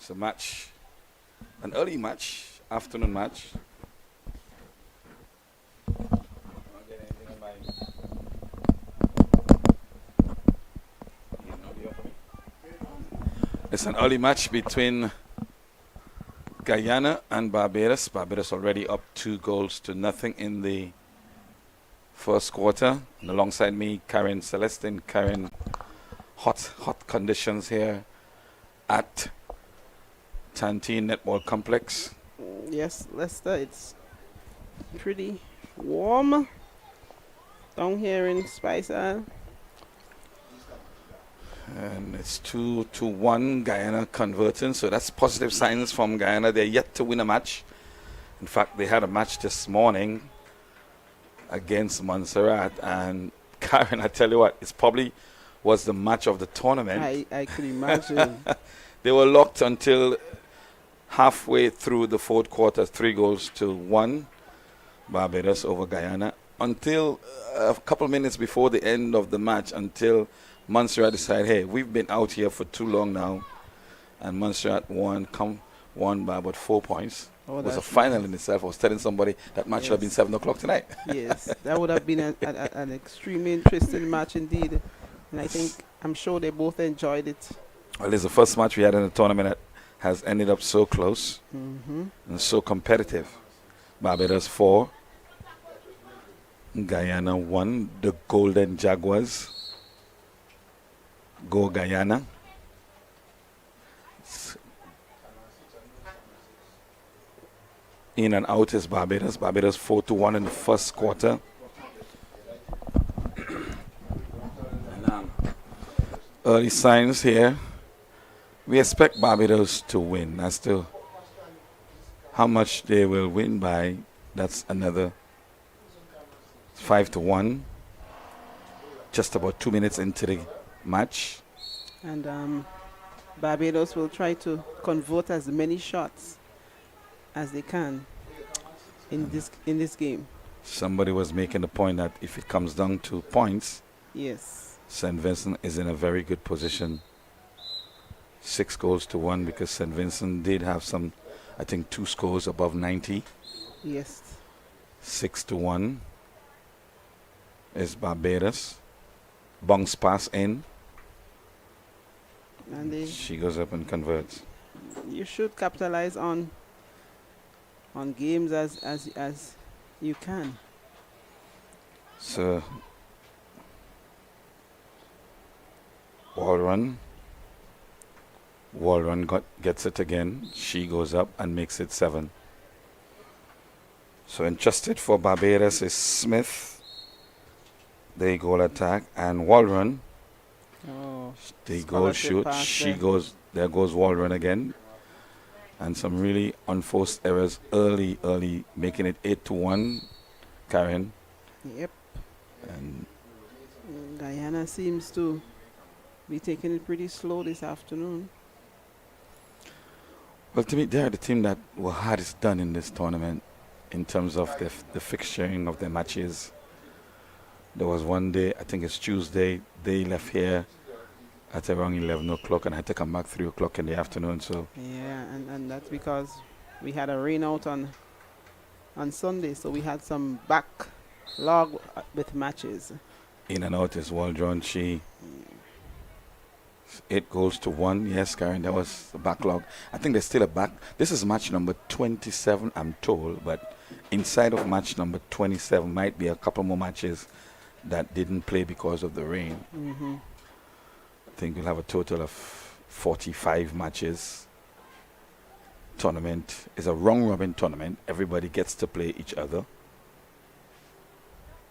It's a match, an early match, afternoon match. It's an early match between Guyana and Barbados. Barbados already up 2-0 in the first quarter. And alongside me, Karen Celestine. Karen, hot conditions here at Tanteen Netball Complex. Yes, Lester, it's pretty warm down here in Spice Island. And it's 2-1 Guyana converting, so that's positive signs from Guyana. They're yet to win a match. In fact, they had a match this morning against Montserrat, and Karen, I tell you what, it probably was the match of the tournament. I could imagine. They were locked until halfway through the fourth quarter, 3-1, Barbados over Guyana, until a couple minutes before the end of the match, until Montserrat decided, hey, we've been out here for too long now. And Montserrat won by about 4 points. It was a final in itself. I was telling somebody that match should have been 7 o'clock tonight. Yes, that would have been an extremely interesting match indeed. And I'm sure they both enjoyed it. Well, it's the first match we had in the tournament that has ended up so close and so competitive. Barbados 4, Guyana 1, the Golden Jaguars. Go Guyana. In and out is Barbados. Barbados 4-1 in the first quarter. And, early signs here. We expect Barbados to win. As to how much they will win by, that's another 5-1. Just about 2 minutes into the match. And Barbados will try to convert as many shots as they can in this game. Somebody was making the point that if it comes down to points, yes, St. Vincent is in a very good position. 6-1 because St. Vincent did have some, I think, 2 scores above 90. Yes. 6-1 is Barbados. Bounce pass in. And she goes up and converts. You should capitalize on games as you can. So Wall run gets it again. She goes up and makes it 7. So entrusted for Barbados is Smith. They goal attack and Wallrun. The goal shoot. She goes. There goes Wallrun again. And some really unforced errors early, making it 8-1. Karen. Yep. And Guyana seems to be taking it pretty slow this afternoon. Well, to me, they are the team that were hardest done in this tournament in terms of the fixturing of their matches. There was one day, I think it's Tuesday, they left here at around 11 o'clock and I had to come back 3 o'clock in the afternoon. So yeah, and that's because we had a rain out on Sunday, so we had some backlog with matches. In and out is well drawn. 8-1. Yes, Karen, that was the backlog. I think there's still a back. This is match number 27, I'm told, but inside of match number 27 might be a couple more matches that didn't play because of the rain. I think we'll have a total of 45 matches. Tournament is a round-robin tournament. Everybody gets to play each other.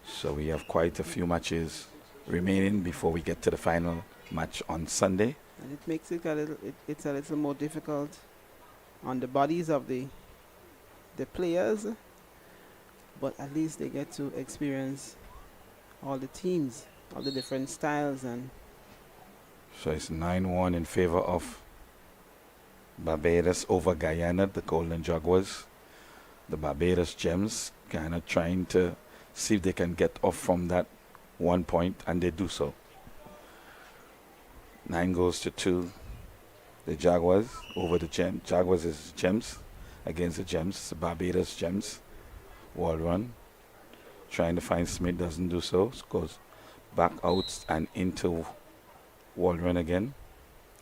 So we have quite a few matches remaining before we get to the final match on Sunday. And it makes it it's a little more difficult on the bodies of the players, but at least they get to experience all the teams, all the different styles. And so it's 9-1 in favor of Barbados over Guyana, the Golden Jaguars. The Barbados Gems, Guyana trying to see if they can get off from that 1 point, and they do so. 9-2. The Jaguars over the Gems. Jaguars is Gems against the Gems. Barbados Gems. Wall run. Trying to find Smith, doesn't do so. Goes back out and into wall run again.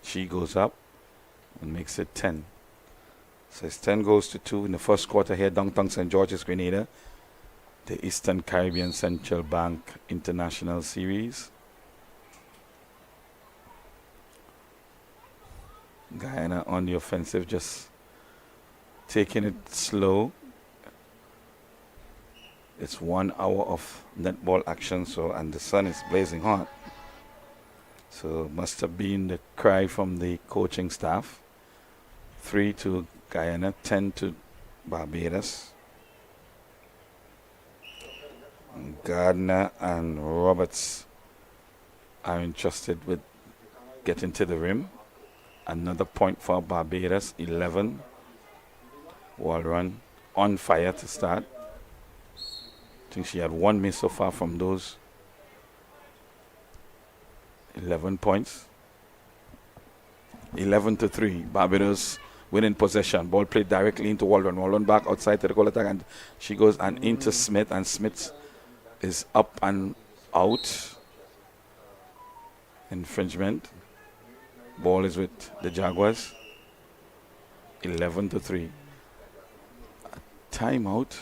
She goes up and makes it 10. So it's 10 goes to 2 in the first quarter here. Downtown St. George's, Grenada. The Eastern Caribbean Central Bank International Series. Guyana on the offensive, just taking it slow. It's 1 hour of netball action, so and the sun is blazing hot. So must have been the cry from the coaching staff. 3 to Guyana, 10 to Barbados. Gardner and Roberts are entrusted with getting to the rim. Another point for Barbados, 11. Wall run on fire to start. I think she had 1 miss so far from those 11 points. 11 to 3. Barbados winning possession. Ball played directly into Waldron. Waldron back outside to the goal attack, and she goes and into Smith, and Smith is up and out. Infringement. Ball is with the Jaguars. 11 to 3. Timeout.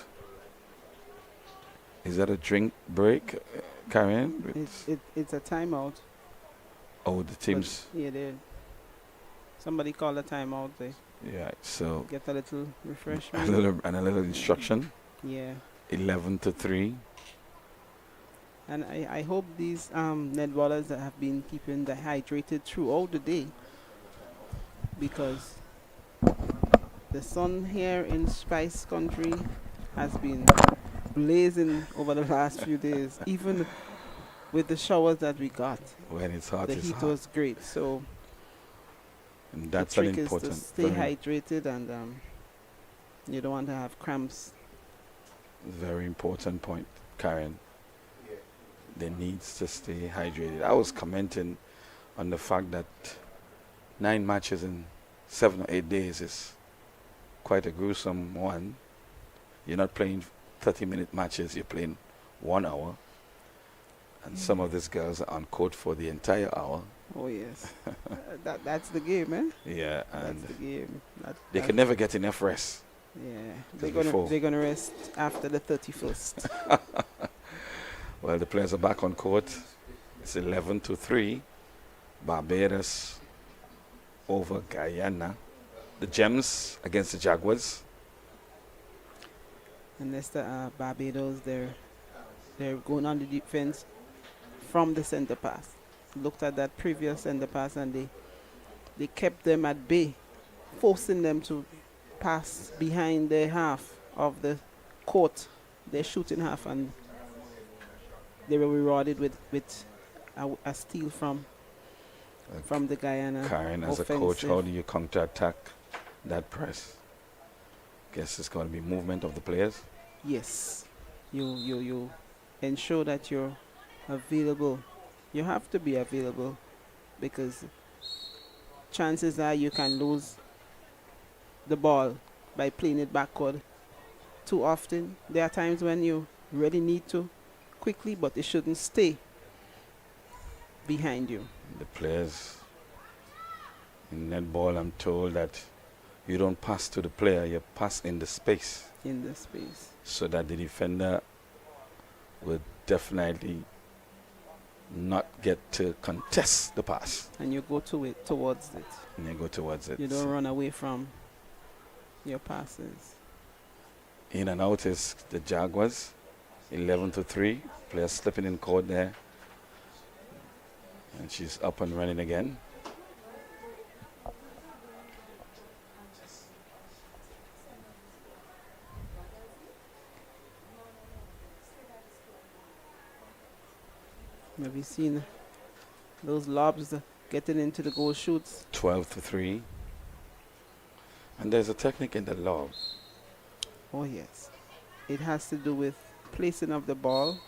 Is that a drink break, Karen? It's a timeout. Oh, the teams. But, yeah, somebody called a timeout. They so get a little refreshment. a little instruction. Yeah. 11 to 3. And I hope these netballers that have been keeping hydrated throughout the day, because the sun here in Spice Country has been blazing over the last few days. Even with the showers that we got, when it's hot, the it's heat hot. was great. So and that's the an trick important. is to stay hydrated, and you don't want to have cramps. Very important point, Karen. They needs to stay hydrated. I was commenting on the fact that 9 matches in 7 or 8 days is quite a gruesome one. You're not playing 30-minute matches, you're playing 1 hour. And some of these girls are on court for the entire hour. Oh, yes. That's the game, eh? Yeah, and that's the game. they can never get enough rest. Yeah, they're gonna rest after the 31st. Well, the players are back on court. It's 11 to 3. Barbados over Guyana. The Gems against the Jaguars. And that's the Barbados. They're going on the defense from the center pass. Looked at that previous center pass, and they kept them at bay, forcing them to pass behind their half of the court, their shooting half, and they were rewarded with a steal from the Guyana. Karen, as offensive. a coach, how do you counter-attack that press? Guess it's going to be movement of the players. Yes, you ensure that you're available. You have to be available, because chances are you can lose the ball by playing it backward too often. There are times when you really need to quickly, but it shouldn't stay behind you. The players in netball, I'm told that you don't pass to the player, you pass in the space. In the space. So that the defender will definitely not get to contest the pass. And you go towards it. And you go towards it. You don't run away from your passes. In and out is the Jaguars. 11 to 3. Players slipping in court there. And she's up and running again. Have you seen those lobs getting into the goal shoots? 12 to 3. And there's a technique in the lob. Oh, yes. It has to do with placing of the ball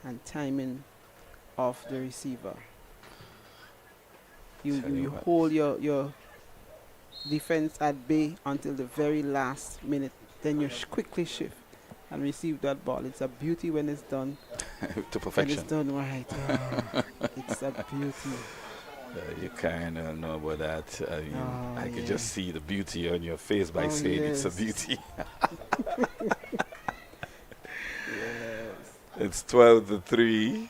and timing of the receiver. You hold your defense at bay until the very last minute. Then you quickly shift and receive that ball. It's a beauty when it's done. To When perfection. it's done right. Oh, it's a beauty. You kind of know about that. I mean, Oh, I could yeah. just see the beauty on your face by Oh, saying it's a yes. beauty. Yes. It's 12-3.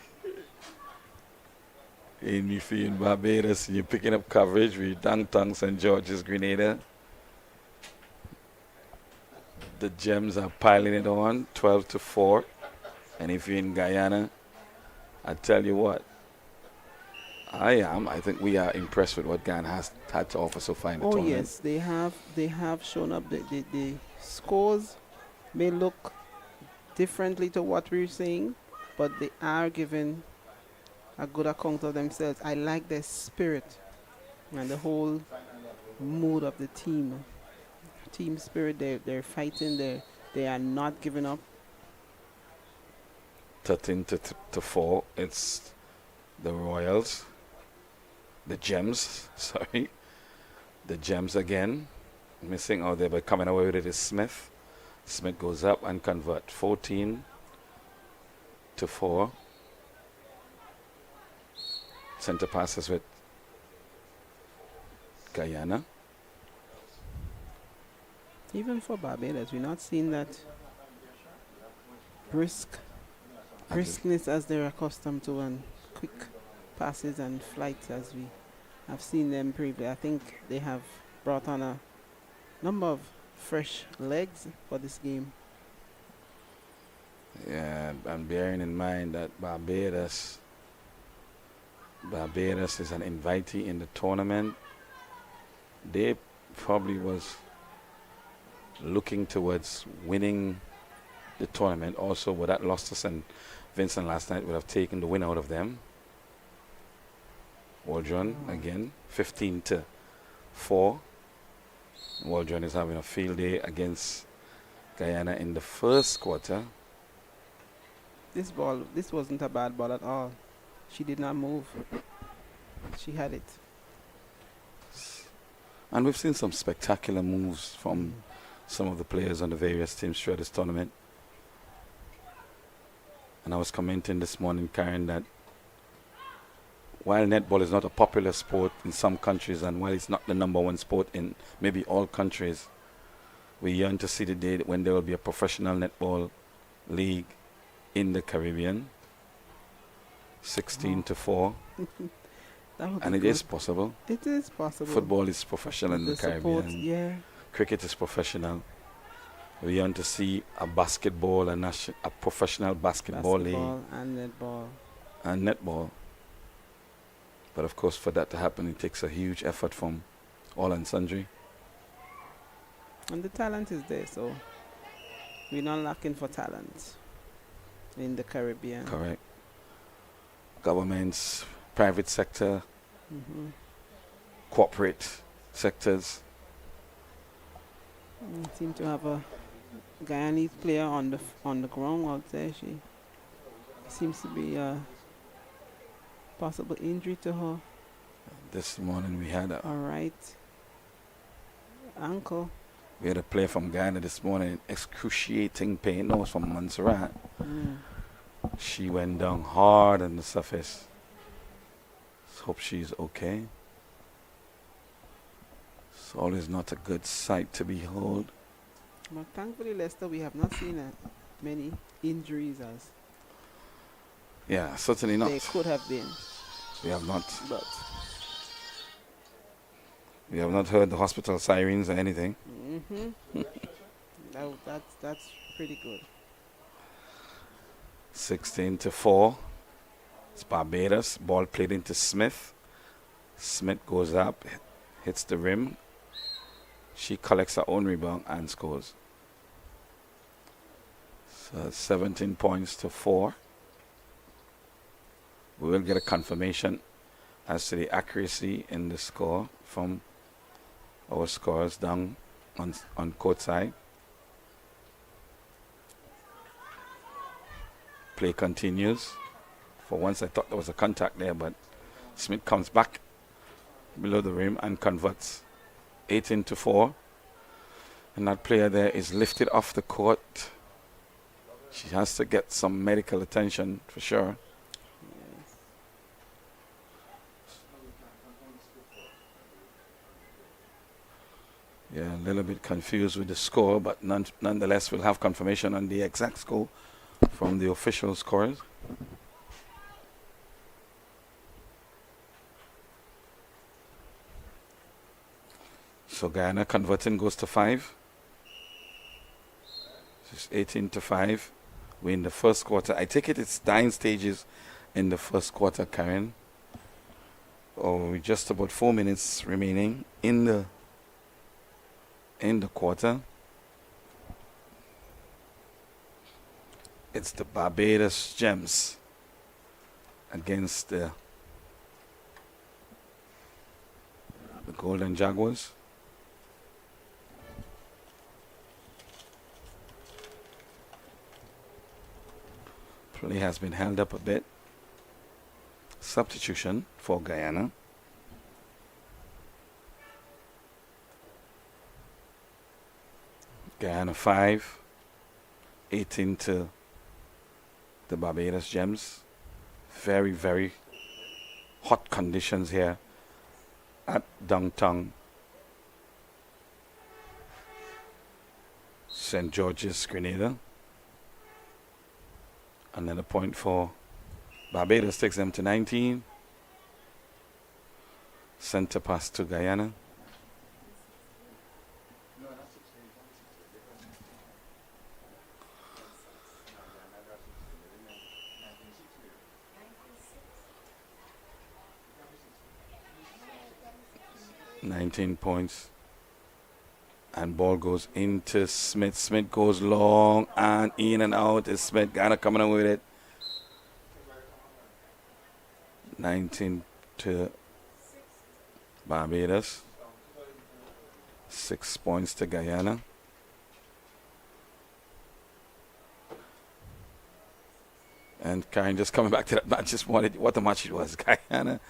In Barbados, you're picking up coverage with Tanteen, St. George's, Grenada. The Gems are piling it on, 12-4. And if you're in Guyana, I tell you what, I think we are impressed with what Guyana has had to offer so far in the Oh tournament. yes, they have shown up. The scores may look differently to what we're seeing, but they are giving a good account of themselves. I like their spirit and the whole mood of the team spirit. They're fighting. They are not giving up. 13-4. It's the Royals. The Gems, sorry. The Gems again. Missing out there, but coming away with it is Smith. Smith goes up and convert. 14-4. Center passes with Guyana. Even for Barbados, we're not seeing that briskness as they're accustomed to, and quick passes and flights as we have seen them previously. I think they have brought on a number of fresh legs for this game. Yeah, and bearing in mind that Barbados is an invitee in the tournament. They probably was looking towards winning the tournament. Also, with that loss to St. Vincent last night, would have taken the win out of them. Waldron again, 15-4. Waldron is having a field day against Guyana in the first quarter. This wasn't a bad ball at all. She did not move. She had it. And we've seen some spectacular moves from some of the players on the various teams throughout this tournament. And I was commenting this morning, Karen, that while netball is not a popular sport in some countries, and while it's not the number one sport in maybe all countries, we yearn to see the day when there will be a professional netball league in the Caribbean. 16-4. That would be And it good. is possible. It is possible. Football is professional in the support, Caribbean. yeah. Cricket is professional. We want to see a basketball, a professional basketball league and netball. and netball. But of course, for that to happen, it takes a huge effort from all and sundry. And the talent is there, so we're not lacking for talent in the Caribbean. Correct. Governments, private sector, corporate sectors. We seem to have a Guyanese player on the ground out there. She seems to be a possible injury to her This morning we had a right ankle. player from Guyana this morning, excruciating pain. No, it was from Montserrat. She went down hard on the surface. Hope she's okay. It's always not a good sight to behold. But thankfully, Leicester, we have not seen many injuries as Yeah, certainly not. they could have been. We have not. But We have not heard the hospital sirens or anything. that's pretty good. 16-4. It's Barbados. Ball played into Smith. Smith goes up, hits the rim. She collects her own rebound and scores. So 17 points to 4. We will get a confirmation as to the accuracy in the score from our scorers down on court side. Play continues. For once I thought there was a contact there, but Smith comes back below the rim and converts. 18-4. And that player there is lifted off the court. She has to get some medical attention for sure. Yes. Yeah, a little bit confused with the score, but nonetheless, we'll have confirmation on the exact score from the official scorers. So Guyana converting goes to 5. It's 18-5. We're in the first quarter. I take it's dying stages in the first quarter, Karen. Oh, with just about 4 minutes remaining in the quarter. It's the Barbados Gems against the Golden Jaguars. Play has been held up a bit. Substitution for Guyana. Guyana 5, 18 to the Barbados Gems. Very, very hot conditions here at downtown St. George's, Grenada. Another point for Barbados, takes them to 19. Center pass to Guyana. $19 points. And ball goes into Smith. Smith goes long and in and out is Smith. Guyana coming on with it. 19 to Barbados. 6 points to Guyana. And Karen, just coming back to that match, just wanted what a match it was. Guyana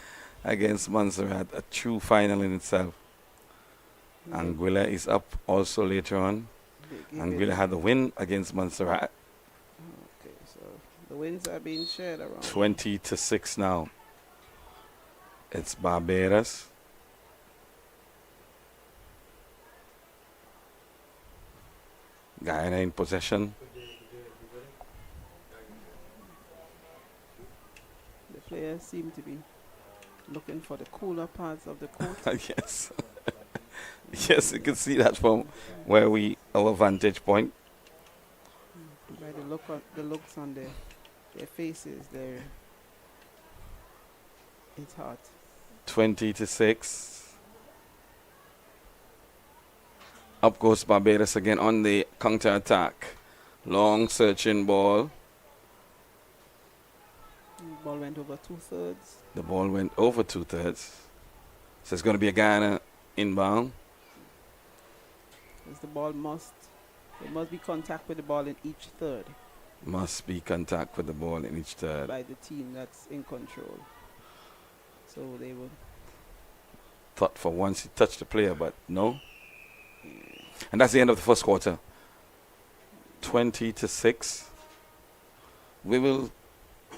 against Montserrat, a true final in itself. Anguilla is up also later on. Anguilla had a win against Montserrat. Okay, so the wins are being shared around. 20-6 now. It's Barbados. Guyana in possession. The players seem to be looking for the cooler parts of the court. Yes. Yes, you can see that from where our vantage point. By the looks on their faces, it's hot. 20-6. Up goes Barbados again on the counter attack. Long searching ball. The ball went over 2/3. The ball went over 2/3. So it's going to be a Guyana inbound. As there must be contact with the ball in each third. Must be contact with the ball in each third. By the team that's in control. So they would. Thought for once he touched the player, but no. And that's the end of the first quarter. 20-6. We will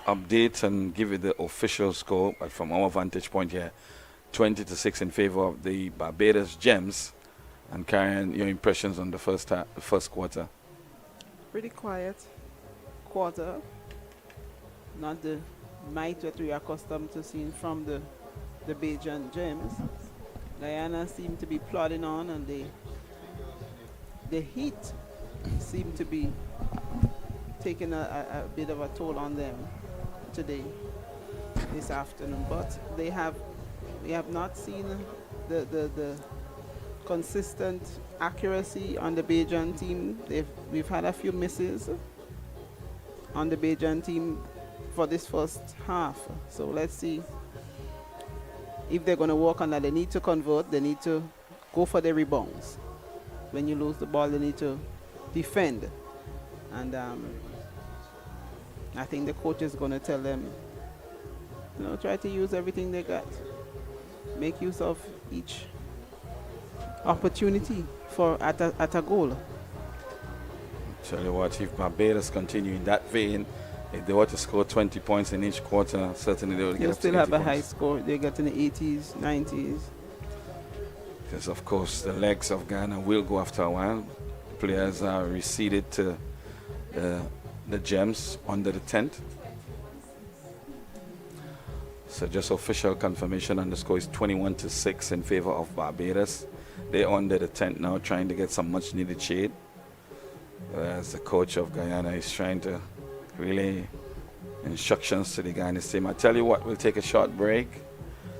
update and give you the official score, but from our vantage point here, 20-6 in favor of the Barbados Gems. And Karen, your impressions on the first quarter? Pretty quiet quarter. Not the might that we are accustomed to seeing from the Bajan Gems. Guyana seemed to be plodding on, and the heat seemed to be taking a bit of a toll on them today, this afternoon. But we have not seen the consistent accuracy on the Bajan team. We've had a few misses on the Bajan team for this first half. So let's see if they're going to work on that. They need to convert. They need to go for the rebounds. When you lose the ball, they need to defend. And I think the coach is going to tell them, try to use everything they got. Make use of each opportunity for at a goal. Tell you what, if Barbados continue in that vein, if they were to score 20 points in each quarter, certainly they will get They'll up to still 80 have a points. high score. They get in the 80s, 90s. Because, of course, the legs of Ghana will go after a while. Players are receded to the Gems under the tent. So just official confirmation on the score is 21-6 in favor of Barbados. They're under the tent now, trying to get some much needed shade. As the coach of Guyana is trying to relay instructions to the Guyanese team. I tell you what, we'll take a short break.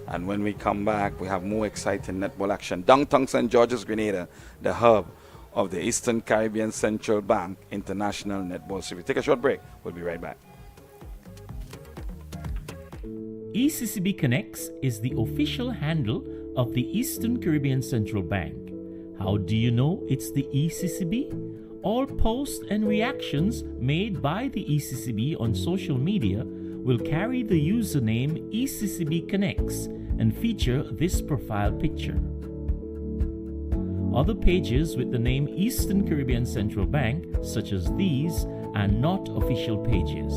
And when we come back, we have more exciting netball action. Downtown St. George's, Grenada, the hub of the Eastern Caribbean Central Bank International Netball Series. Take a short break. We'll be right back. ECCB Connects is the official handle of the Eastern Caribbean Central Bank. How do you know it's the ECCB? All posts and reactions made by the ECCB on social media will carry the username ECCB Connects and feature this profile picture. Other pages with the name Eastern Caribbean Central Bank, such as these, are not official pages.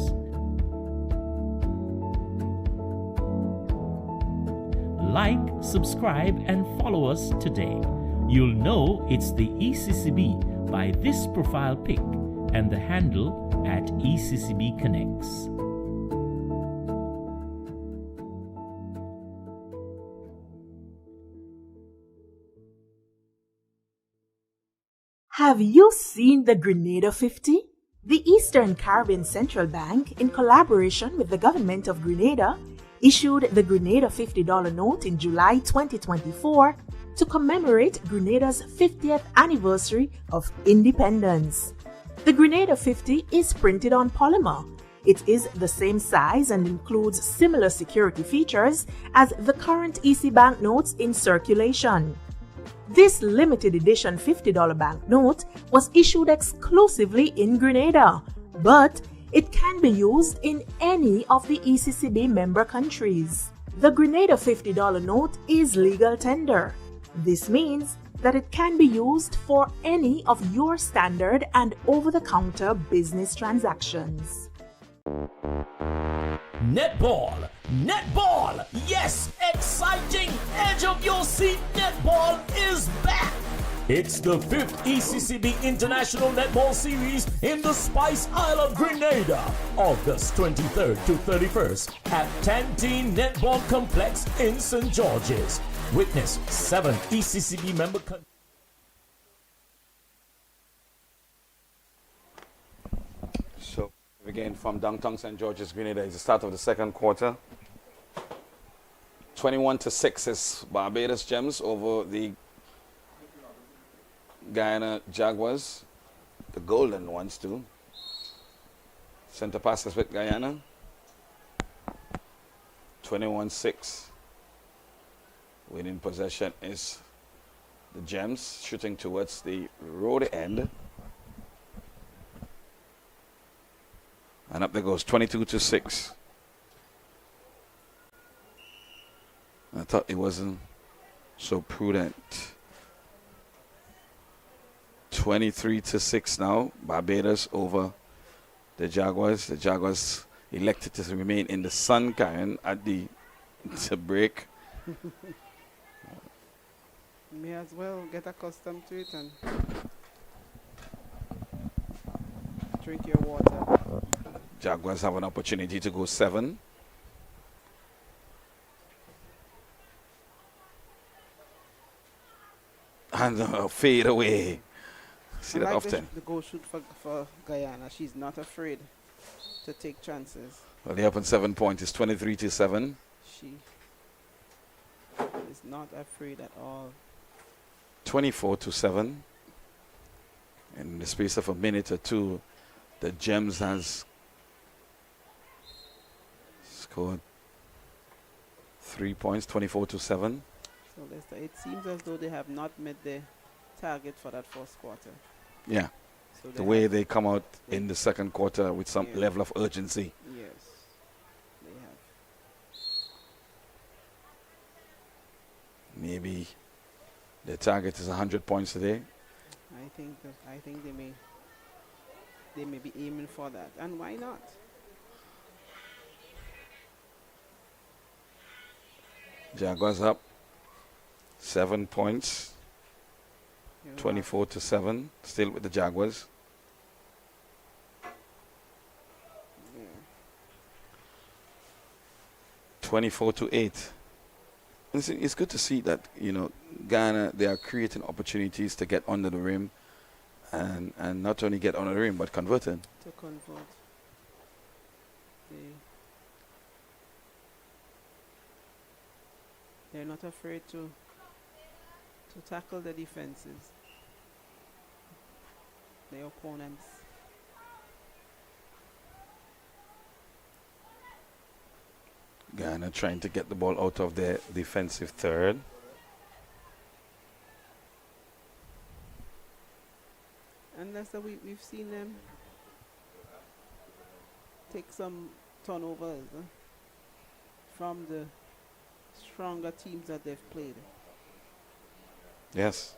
Like, subscribe, and follow us today. You'll know it's the ECCB by this profile pic and the handle at ECCB Connects. Have you seen the Grenada 50? The Eastern Caribbean Central Bank, in collaboration with the government of Grenada, issued the Grenada $50 note in July 2024 to commemorate Grenada's 50th anniversary of independence. The Grenada 50 is printed on polymer. It is the same size and includes similar security features as the current EC banknotes in circulation. This limited edition $50 banknote was issued exclusively in Grenada, but it can be used in any of the ECCB member countries. The Grenada $50 note is legal tender. This means that it can be used for any of your standard and over-the-counter business transactions. Netball! Netball! Yes! Exciting! Edge of your seat netball is back! It's the 5th ECCB International Netball Series in the Spice Isle of Grenada, August 23rd to 31st at Tanteen Netball Complex in St. George's. Witness 7 ECCB member countries. So again, from downtown St. George's, Grenada, is the start of the second quarter. 21-6 is Barbados Gems over the Guyana Jaguars, the golden ones too. Center passes with Guyana. 21-6. Winning possession is the Gems, shooting towards the road end. And up there goes 22-6. I thought it wasn't so prudent. 23-6 now. Barbados over the Jaguars. The Jaguars elected to remain in the sun, Karen, at the break. May as well get accustomed to it and drink your water. Jaguars have an opportunity to go 7. And fade away. See I that like often. the goal shoot for Guyana. She's not afraid to take chances. Well, the up on 7 points is 23-7. She is not afraid at all. 24-7. In the space of a minute or two, the Gems has scored 3 points, 24-7. So Lester, it seems as though they have not met the target for that first quarter. Yeah. So The way they come out in the second quarter with some Yeah. level of urgency. Yes, they have. Maybe Their target is 100 points today. I think they may be aiming for that, and why not? Jaguars up 7 points, You have 24-7, still with the Jaguars. Yeah. 24-8. It's good to see that, Guyana, they are creating opportunities to get under the rim and not only get under the rim, but converting. To convert. They're not afraid to tackle the defenses, their opponents. Guyana trying to get the ball out of their defensive third. And that's that we've seen them take some turnovers from the stronger teams that they've played, Yes,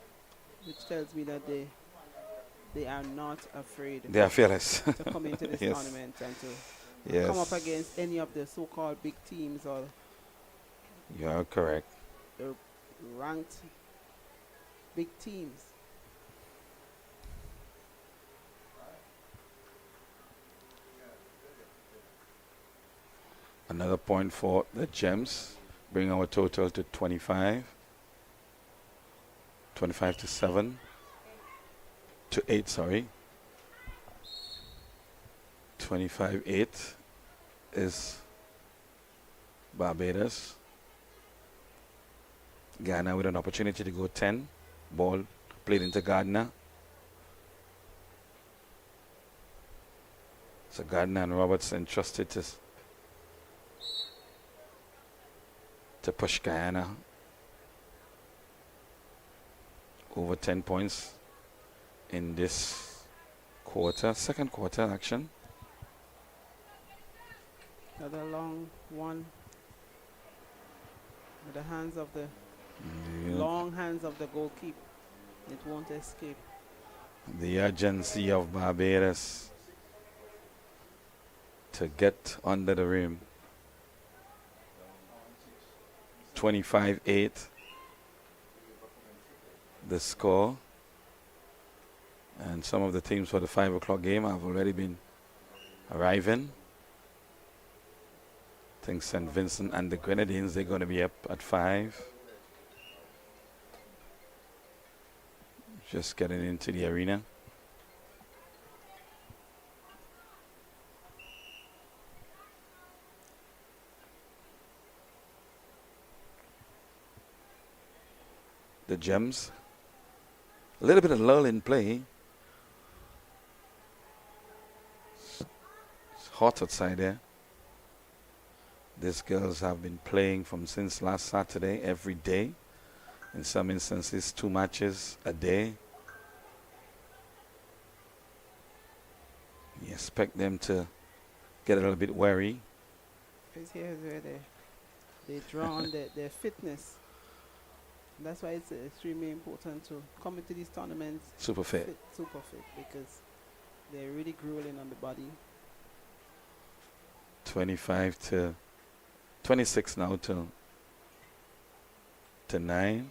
which tells me that they are not afraid they are fearless. to come into this Yes. tournament and to Yes, come up against any of the so-called big teams or you are correct. the ranked big teams. Another point for the Gems, bring our total to 25. 25-7. To 8, sorry. 25-8 is Barbados. Guyana with an opportunity to go 10. Ball played into Gardner. So Gardner and Robertson trusted to push Guyana over 10 points in this quarter, second quarter action. Another long one with the hands of the long hands of the goalkeeper. It won't escape. The urgency of Barbados to get under the rim. 25-8 the score, and some of the teams for the 5 o'clock game have already been arriving. I think St. Vincent and the Grenadines, they're going to be up at 5. Just getting into the arena. The Gems, a little bit of lull in play. It's hot outside there. These girls have been playing since last Saturday every day. In some instances, 2 matches a day. You expect them to get a little bit wary. Because here's where they draw on their fitness. And that's why it's extremely important to come into these tournaments Super fit. super fit, because they're really grueling on the body. 26 now to 9.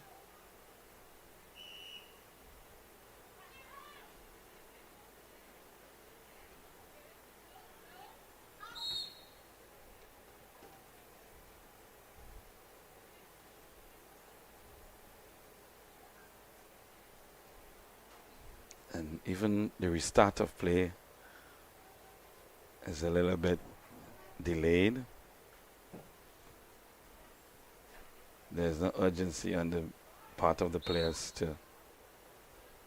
And even the restart of play is a little bit delayed. There's no urgency on the part of the players to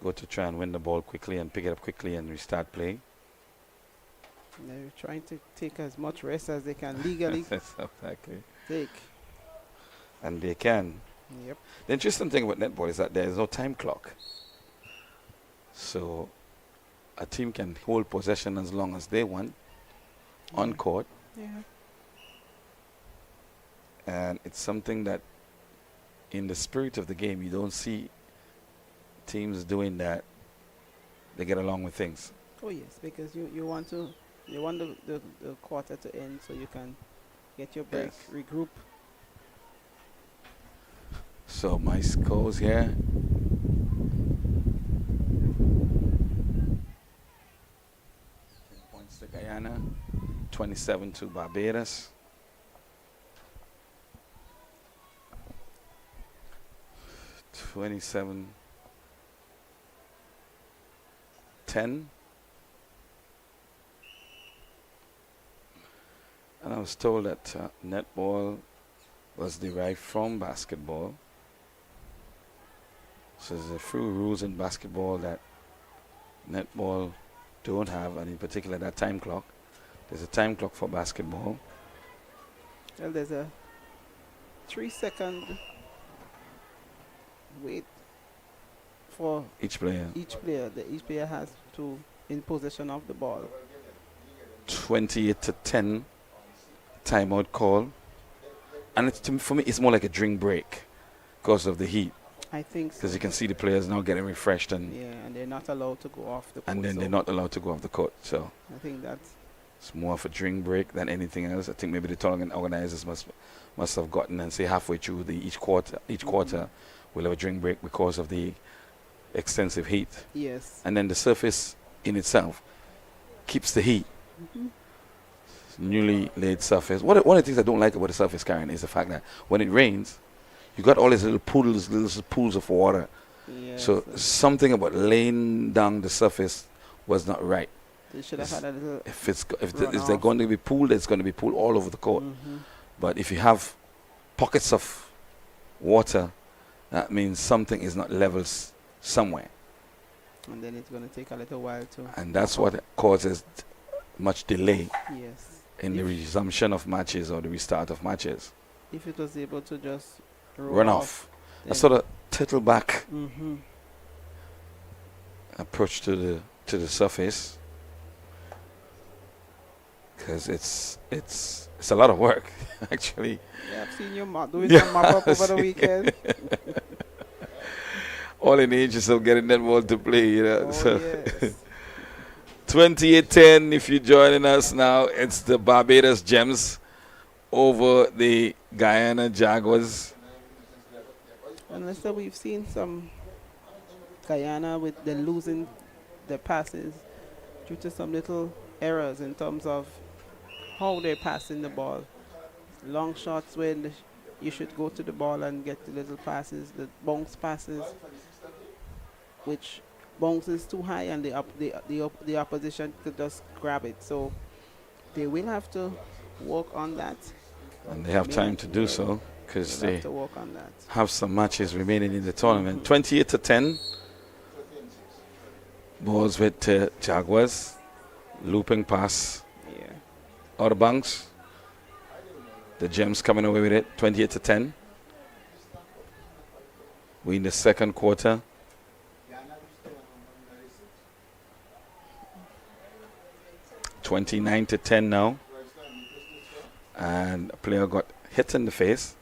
go to try and win the ball quickly and pick it up quickly and restart play. They're trying to take as much rest as they can legally Exactly. take. And they can. Yep. The interesting thing about netball is that there is no time clock. So a team can hold possession as long as they want on court. Yeah. And it's something that in the spirit of the game you don't see teams doing that, they get along with things. Oh yes, because you want the quarter to end so you can get your break, Yes. regroup. So my scores here. 10 points to Guyana, 27 to Barbados. $27-10. And I was told that netball was derived from basketball. So there's a few rules in basketball that netball don't have, and in particular that time clock. There's a time clock for basketball. Well, there's a 3-second wait for Each player. each player. Each player has to in possession of the ball. 28-10 timeout call. And for me, it's more like a drink break because of the heat. I think so. Because you can see the players now getting refreshed, and And they're not allowed to go off the court. and then they're not allowed to go off the court. So I think that's it's more of a drink break than anything else. I think maybe the tournament organizers must have gotten and say halfway through each quarter we'll have a drink break because of the extensive heat. yes. And then the surface in itself keeps the heat. Newly laid surface. One of the things I don't like about the surface, Karen, is the fact that when it rains, you got all these little pools of water. Yes. So something about laying down the surface was not right. They should have had a little. If Run they're off. going to be pooled, it's going to be pooled all over the court. But if you have pockets of water, that means something is not level somewhere, And then it's going to take a little while to. and that's what causes much delay Yes. in the resumption of matches or the restart of matches. If it was able to just Run off. then- A sort of turtle back Mhm. approach to the surface, because it's a lot of work actually. Yeah, I've seen you doing some mop up over the weekend. All in the interest of getting netball to play, you know. Oh, So yes. 28-10, if you're joining us now, it's the Barbados Gems over the Guyana Jaguars. And let's say we've seen some Guyana with the losing the passes due to some little errors in terms of how they're passing the ball. Long shots when you should go to the ball and get the little passes, the bounce passes, which bounces too high and the opposition could just grab it. So they will have to work on that. And they have time to do so because They'll they have to work on that. have some matches remaining in the tournament. 28-10. Balls with Jaguars. Looping pass. Yeah. Out of bounds. The Gems coming away with it. 28-10. We in the second quarter. $29-10 now. And a player got hit in the face.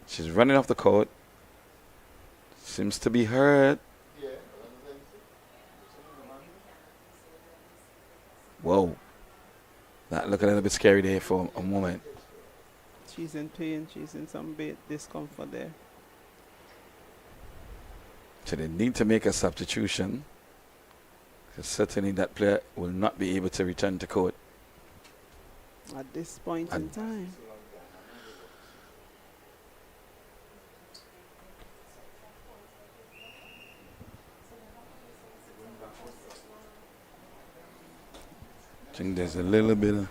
She's running off the court. Seems to be hurt. Whoa. That looked a little bit scary there for a moment. She's in pain. She's in some bit discomfort there. So they need to make a substitution. Because certainly that player will not be able to return to court. At this point in time. I think there's a little bit of,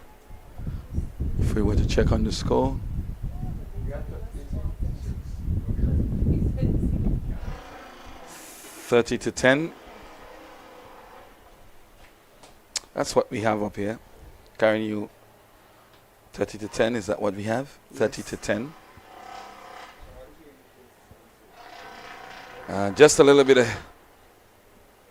if we were to check on the score. $30-10. That's what we have up here. Karen, you 30-10, is that what we have? Yes. 30-10. Just a little bit of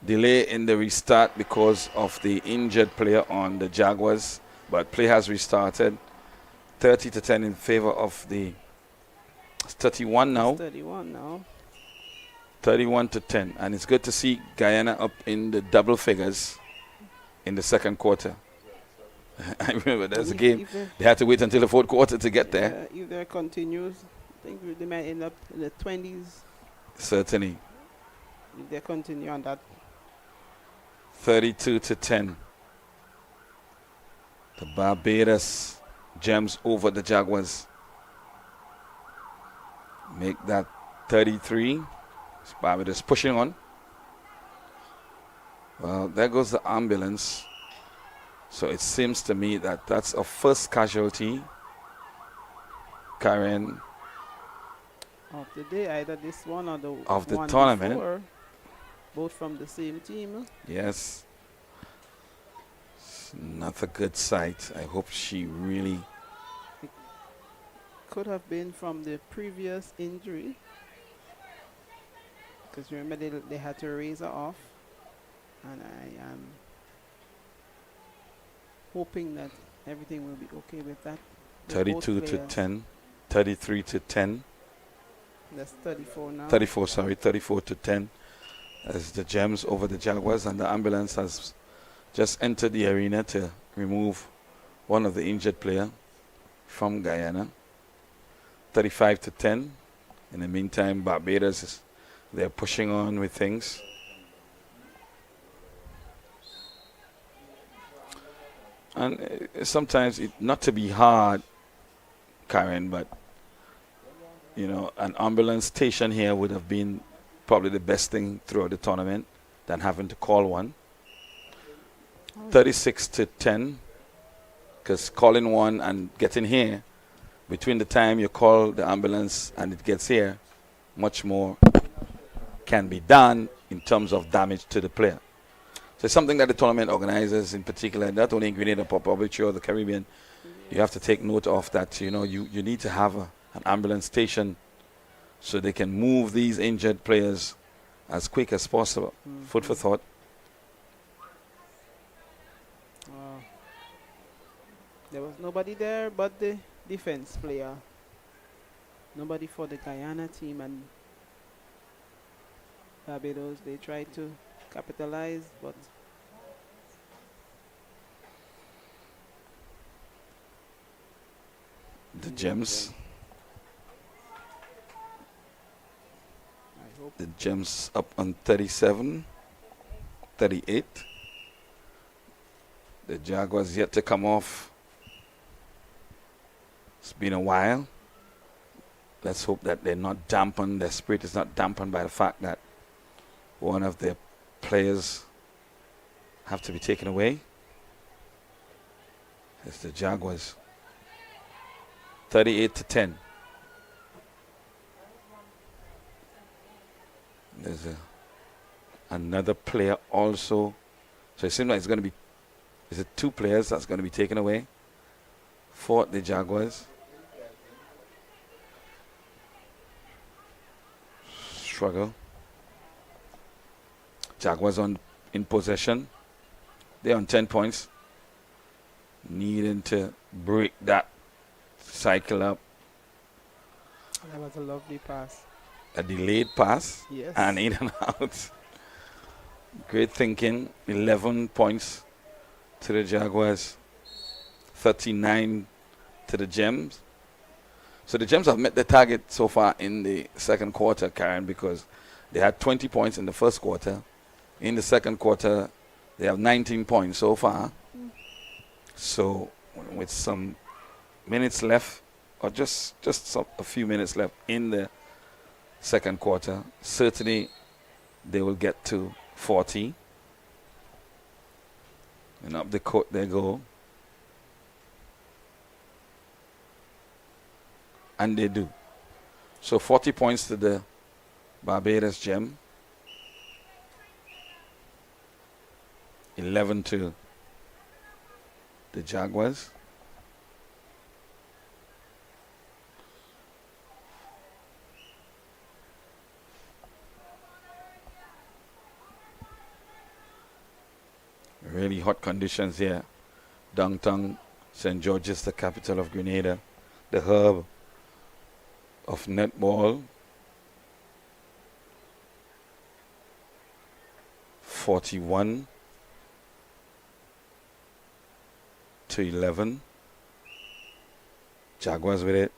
delay in the restart because of the injured player on the Jaguars, but play has restarted. 30-10 in favor of the 31 now. It's 31 now. 31-10. And it's good to see Guyana up in the double figures in the second quarter. I remember there's a game. They had to wait until the fourth quarter to get there. If there continues, I think they might end up in the 20s. Certainly. If they continue on that. 32-10. The Barbados Gems over the Jaguars. Make that 33. Barbados pushing on. Well, there goes the ambulance. So it seems to me that that's a first casualty. Karen. Of the day, either this one or the of the one tournament. Before, both from the same team. Yes. It's not a good sight. I hope she really. It could have been from the previous injury. Because remember, they had to raise her off. And I am hoping that everything will be okay with that. 32-10. 33-10. That's 34 now. 34-10. As the Gems over the Jaguars, and the ambulance has just entered the arena to remove one of the injured player from Guyana. 35-10. In the meantime, Barbados, they're pushing on with things. And sometimes, not to be hard, Karen, but, you know, an ambulance station here would have been probably the best thing throughout the tournament than having to call one. 36-10, because calling one and getting here, between the time you call the ambulance and it gets here, much more can be done in terms of damage to the player. So it's something that the tournament organizers in particular, not only in Grenada, but probably throughout the Caribbean, you have to take note of that. You know, you need to have an ambulance station so they can move these injured players as quick as possible. Food for thought. There was nobody there but the defense player. Nobody for the Guyana team, and Barbados, they tried to capitalize, but the Gems. I hope The Gems up on 37, 38. The Jaguars yet to come off. It's been a while. Let's hope that they're not dampened, their spirit is not dampened by the fact that one of their players have to be taken away. It's the Jaguars. 38-10. There's another player also. So it seems like it's going to be, is it two players that's going to be taken away for the Jaguars? Struggle. Jaguars in possession. They're on 10 points. Needing to break that cycle up. that was a lovely pass. A delayed pass. Yes. And in and out. Great thinking. 11 points to the Jaguars. 39 to the Gems. So the Gems have met the target so far in the second quarter, Karen, because they had 20 points in the first quarter. In the second quarter, they have 19 points so far. So with some minutes left, or just a few minutes left in the second quarter, certainly they will get to 40. And up the court they go. And they do. So 40 points to the Barbados Gem. 11 to the Jaguars. Really hot conditions here. Downtown St. George's, the capital of Grenada, the hub of netball. 41 to 11. Jaguars with it.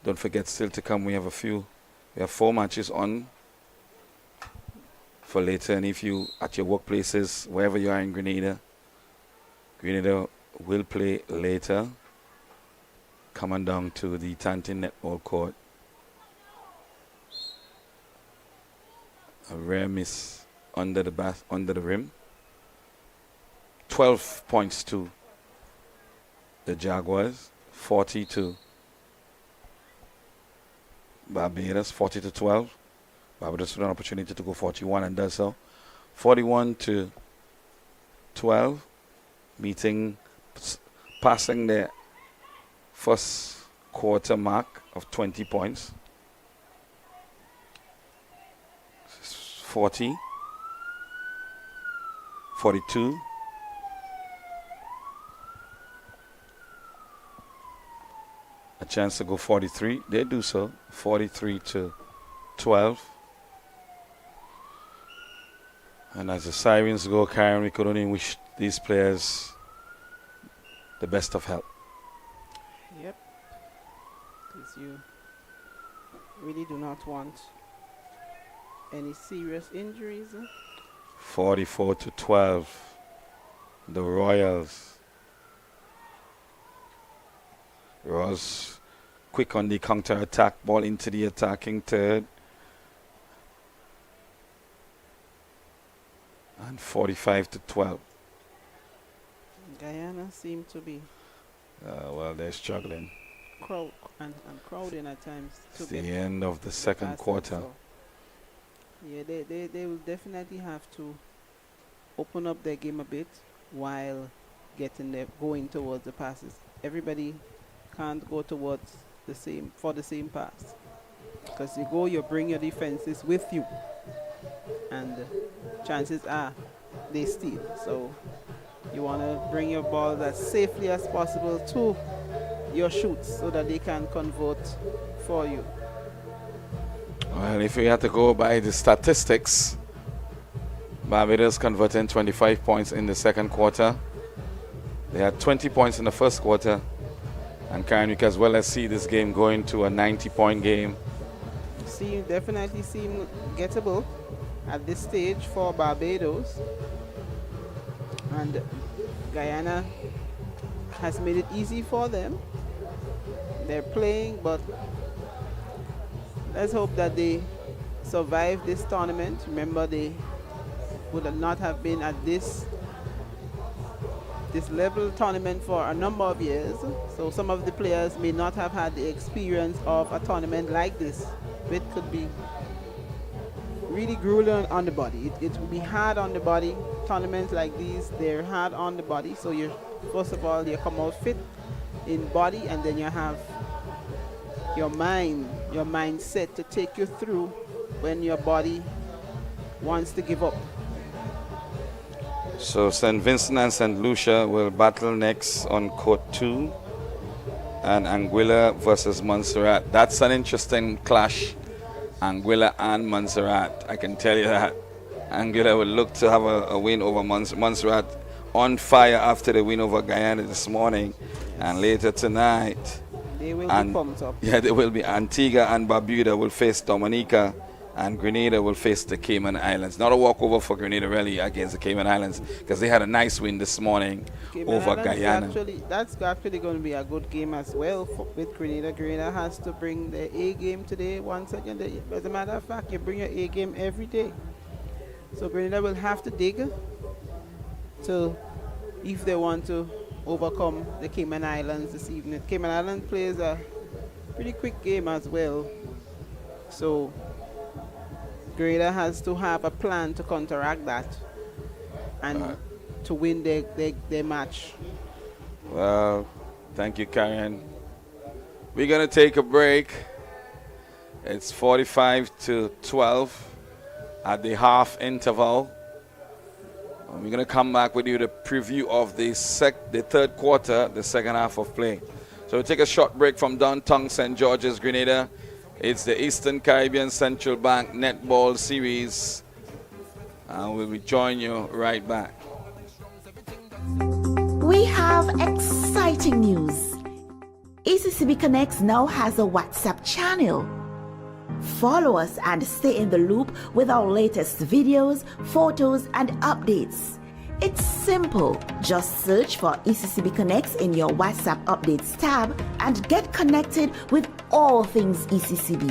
Don't forget, still to come, we have 4 matches on for later. And if you, at your workplaces, wherever you are in Grenada, Grenada will play later. Come on down to the Tanteen Netball court. A rare miss under the rim. 12 points to the Jaguars. 40 to Barbados. 40 to 12. Barbados with an opportunity to go 41 and does so. 41 to 12. Passing their first quarter mark of 20 points. 40, 42, a chance to go 43. They do so. 43 to 12. And as the sirens go, Karen, we could only wish these players the best of health. Yep. Because you really do not want any serious injuries. 44 to 12. The Royals. Royals quick on the counter-attack. Ball into the attacking third. And 45 to 12. Guyana seem to be Well, they're struggling. crowding at times. It's the end of the second quarter. So yeah, they will definitely have to open up their game a bit while going towards the passes. Everybody can't go towards the same pass. Because you bring your defenses with you. And chances are they steal. So you want to bring your ball as safely as possible to your shoots so that they can convert for you. Well, if we had to go by the statistics, Barbados converting 25 points in the second quarter. They had 20 points in the first quarter. And Karen, you can as well as see this game going to a 90-point game. Definitely seem gettable at this stage for Barbados. And Guyana has made it easy for them. They're playing, but let's hope that they survive this tournament. Remember, they would not have been at this level tournament for a number of years. So some of the players may not have had the experience of a tournament like this. It could be really grueling on the body. It will be hard on the body. Tournaments like these, they're hard on the body. So first of all, you come out fit in body, and then you have your mindset to take you through when your body wants to give up. So St. Vincent and St. Lucia will battle next on court 2. And Anguilla versus Montserrat. That's an interesting clash. Anguilla and Montserrat. I can tell you that. Anguilla will look to have a win over Montserrat, on fire after the win over Guyana this morning. And later tonight. They will be pumped up. Yeah, they will be. Antigua and Barbuda will face Dominica. And Grenada will face the Cayman Islands. Not a walkover for Grenada, really, against the Cayman Islands, because they had a nice win this morning over Guyana. That's actually going to be a good game as well with Grenada. Grenada has to bring their A game today once again. As a matter of fact, you bring your A game every day. So Grenada will have to dig if they want to overcome the Cayman Islands this evening. Cayman Islands plays a pretty quick game as well. So Grenada has to have a plan to counteract that and to win their match. Well, thank you, Karen. We're going to take a break. It's 45 to 12 at the half interval. And we're going to come back with you the preview of the third quarter, the second half of play. So we'll take a short break from downtown St. George's, Grenada. It's the Eastern Caribbean Central Bank Netball Series. And we will join you right back. We have exciting news. ECCB Connects now has a WhatsApp channel. Follow us and stay in the loop with our latest videos, photos, and updates. It's simple. Just search for ECCB Connects in your WhatsApp Updates tab and get connected with all things ECCB.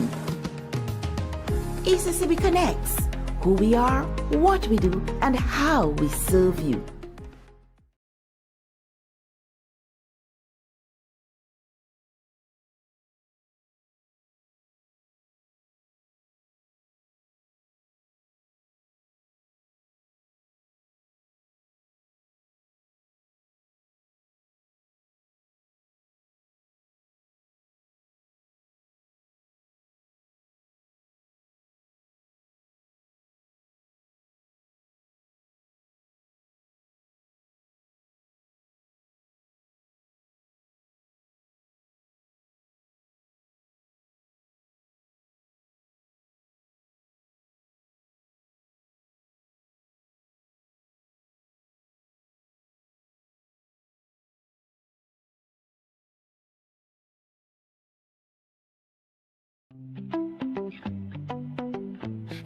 ECCB Connects, who we are, what we do, and how we serve you.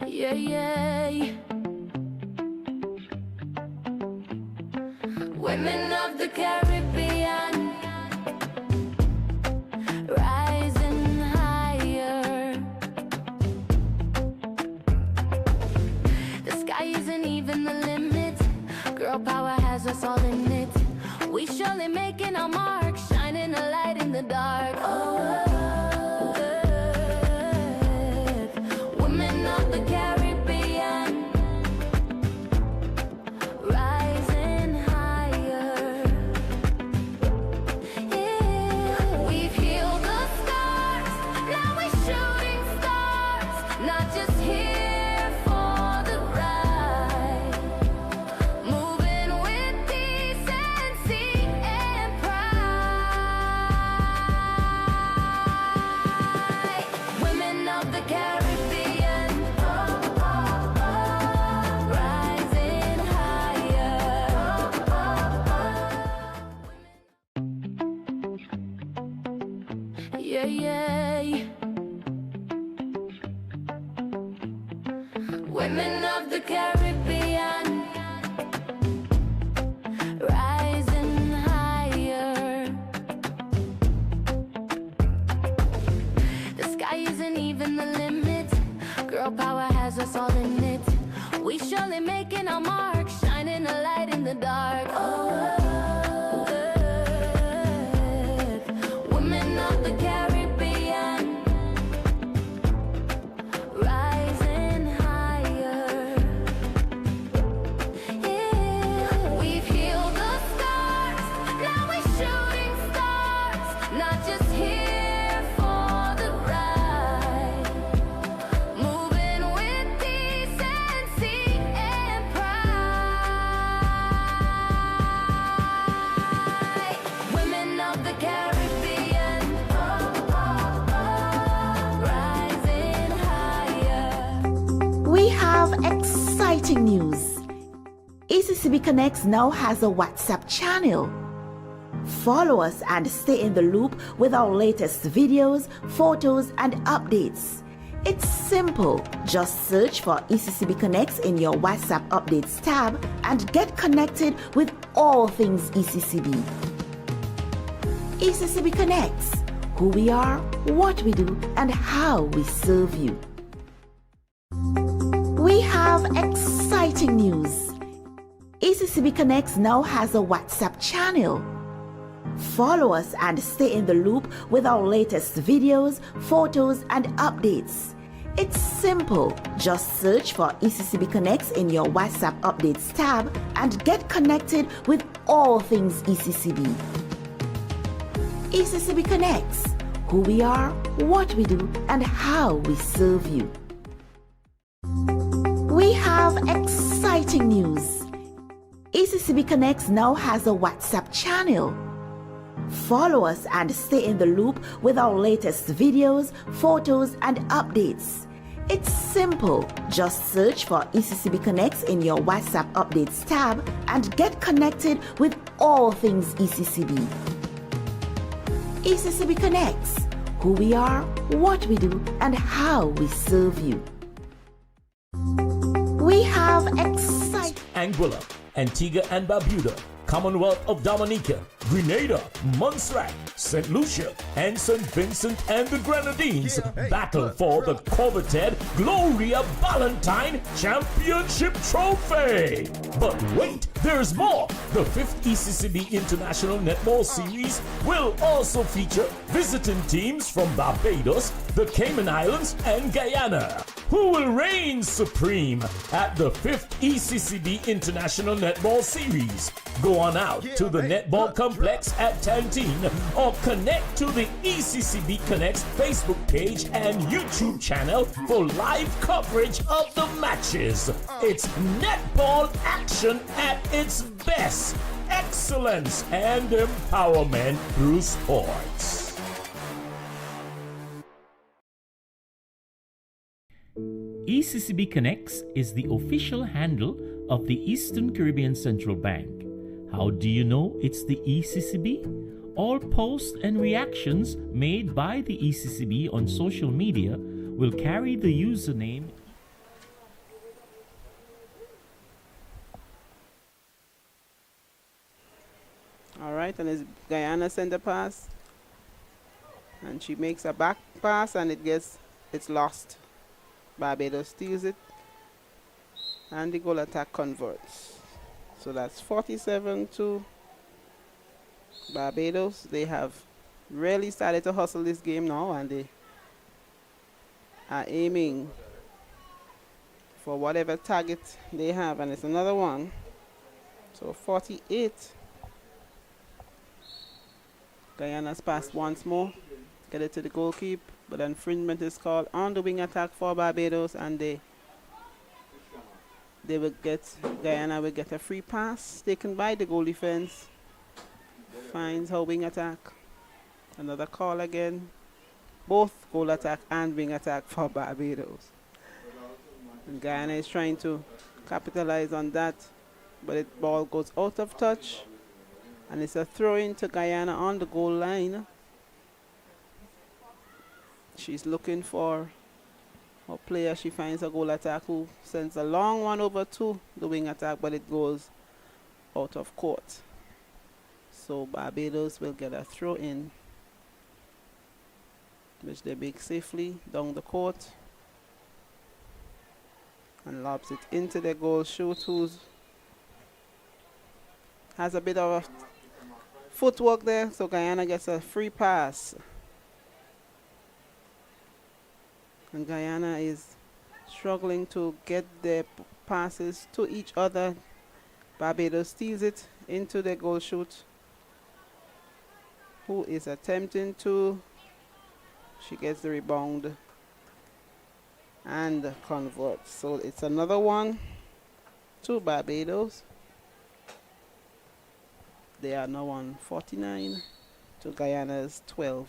Yeah, yeah. Women of the Caribbean, rising higher. The sky isn't even the limit. Girl power has us all in it. We surely making our mark, shining a light in the dark. Oh. Yeah, yeah. Women of the Caribbean, rising higher. The sky isn't even the limit. Girl power has us all in it. We surely making our mark, shining a light in the dark. Oh. Exciting news. ECCB Connects now has a WhatsApp channel. Follow us and stay in the loop with our latest videos, photos, and updates. It's simple. Just search for ECCB Connects in your WhatsApp Updates tab and get connected with all things ECCB. ECCB Connects, who we are, what we do, and how we serve you. We have exciting news. ECCB Connects now has a WhatsApp channel. Follow us and stay in the loop with our latest videos, photos, and updates. It's simple. Just search for ECCB Connects in your WhatsApp Updates tab and get connected with all things ECCB. ECCB Connects, who we are, what we do, and how we serve you. We have exciting news. ECCB Connects now has a WhatsApp channel. Follow us and stay in the loop with our latest videos, photos, and updates. It's simple. Just search for ECCB Connects in your WhatsApp Updates tab and get connected with all things ECCB. ECCB Connects. Who we are, what we do, and how we serve you. We have exciting Anguilla, Antigua and Barbuda, Commonwealth of Dominica, Grenada, Montserrat, St. Lucia, and St. Vincent and the Grenadines battle for the coveted Gloria Valentine Championship Trophy. But wait, there's more. The 5th ECCB International Netball Series will also feature visiting teams from Barbados, the Cayman Islands, and Guyana, who will reign supreme at the 5th ECCB International Netball Series. Go on out to the Netball Complex at Tanteen or connect to the ECCB Connects Facebook page and YouTube channel for live coverage of the matches. It's netball action at its best. Excellence and empowerment through sports. ECCB Connects is the official handle of the Eastern Caribbean Central Bank. How do you know it's the ECCB? All posts and reactions made by the ECCB on social media will carry the username. All right, and it's Guyana send a pass, and she makes a back pass, and it's lost. Barbados steals it, and the goal attack converts. So that's 47 to Barbados. They have really started to hustle this game now, and they are aiming for whatever target they have, and it's another one. So 48. Guyana's passed once more, get it to the goalkeeper, but infringement is called on the wing attack for Barbados, and Guyana will get a free pass taken by the goal defense. Finds her wing attack. Another call again. Both goal attack and wing attack for Barbados. And Guyana is trying to capitalize on that, but the ball goes out of touch, and it's a throw-in to Guyana on the goal line. She's looking for a player. She finds a goal attack who sends a long one over to the wing attack, but it goes out of court. So Barbados will get a throw-in, which they make safely down the court, and lobs it into the goal shoot, who has a bit of a footwork there, so Guyana gets a free pass. And Guyana is struggling to get their passes to each other. Barbados steals it into the goal shoot, who is attempting to. She gets the rebound and converts. So it's another one to Barbados. They are now on 49 to Guyana's 12.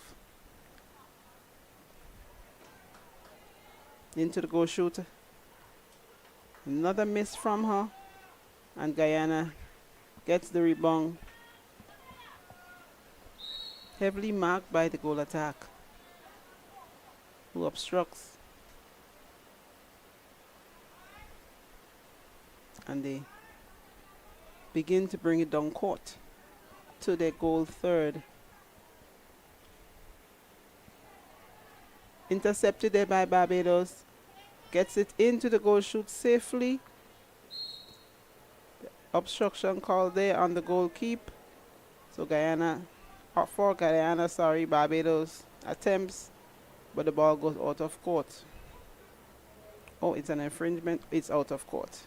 Into the goal shoot. Another miss from her, and Guyana gets the rebound. Heavily marked by the goal attack, who obstructs. And they begin to bring it down court to their goal third. Intercepted there by Barbados. Gets it into the goal shoot safely. Obstruction called there on the goal keep. So Barbados attempts, but the ball goes out of court. Oh, it's an infringement. It's out of court.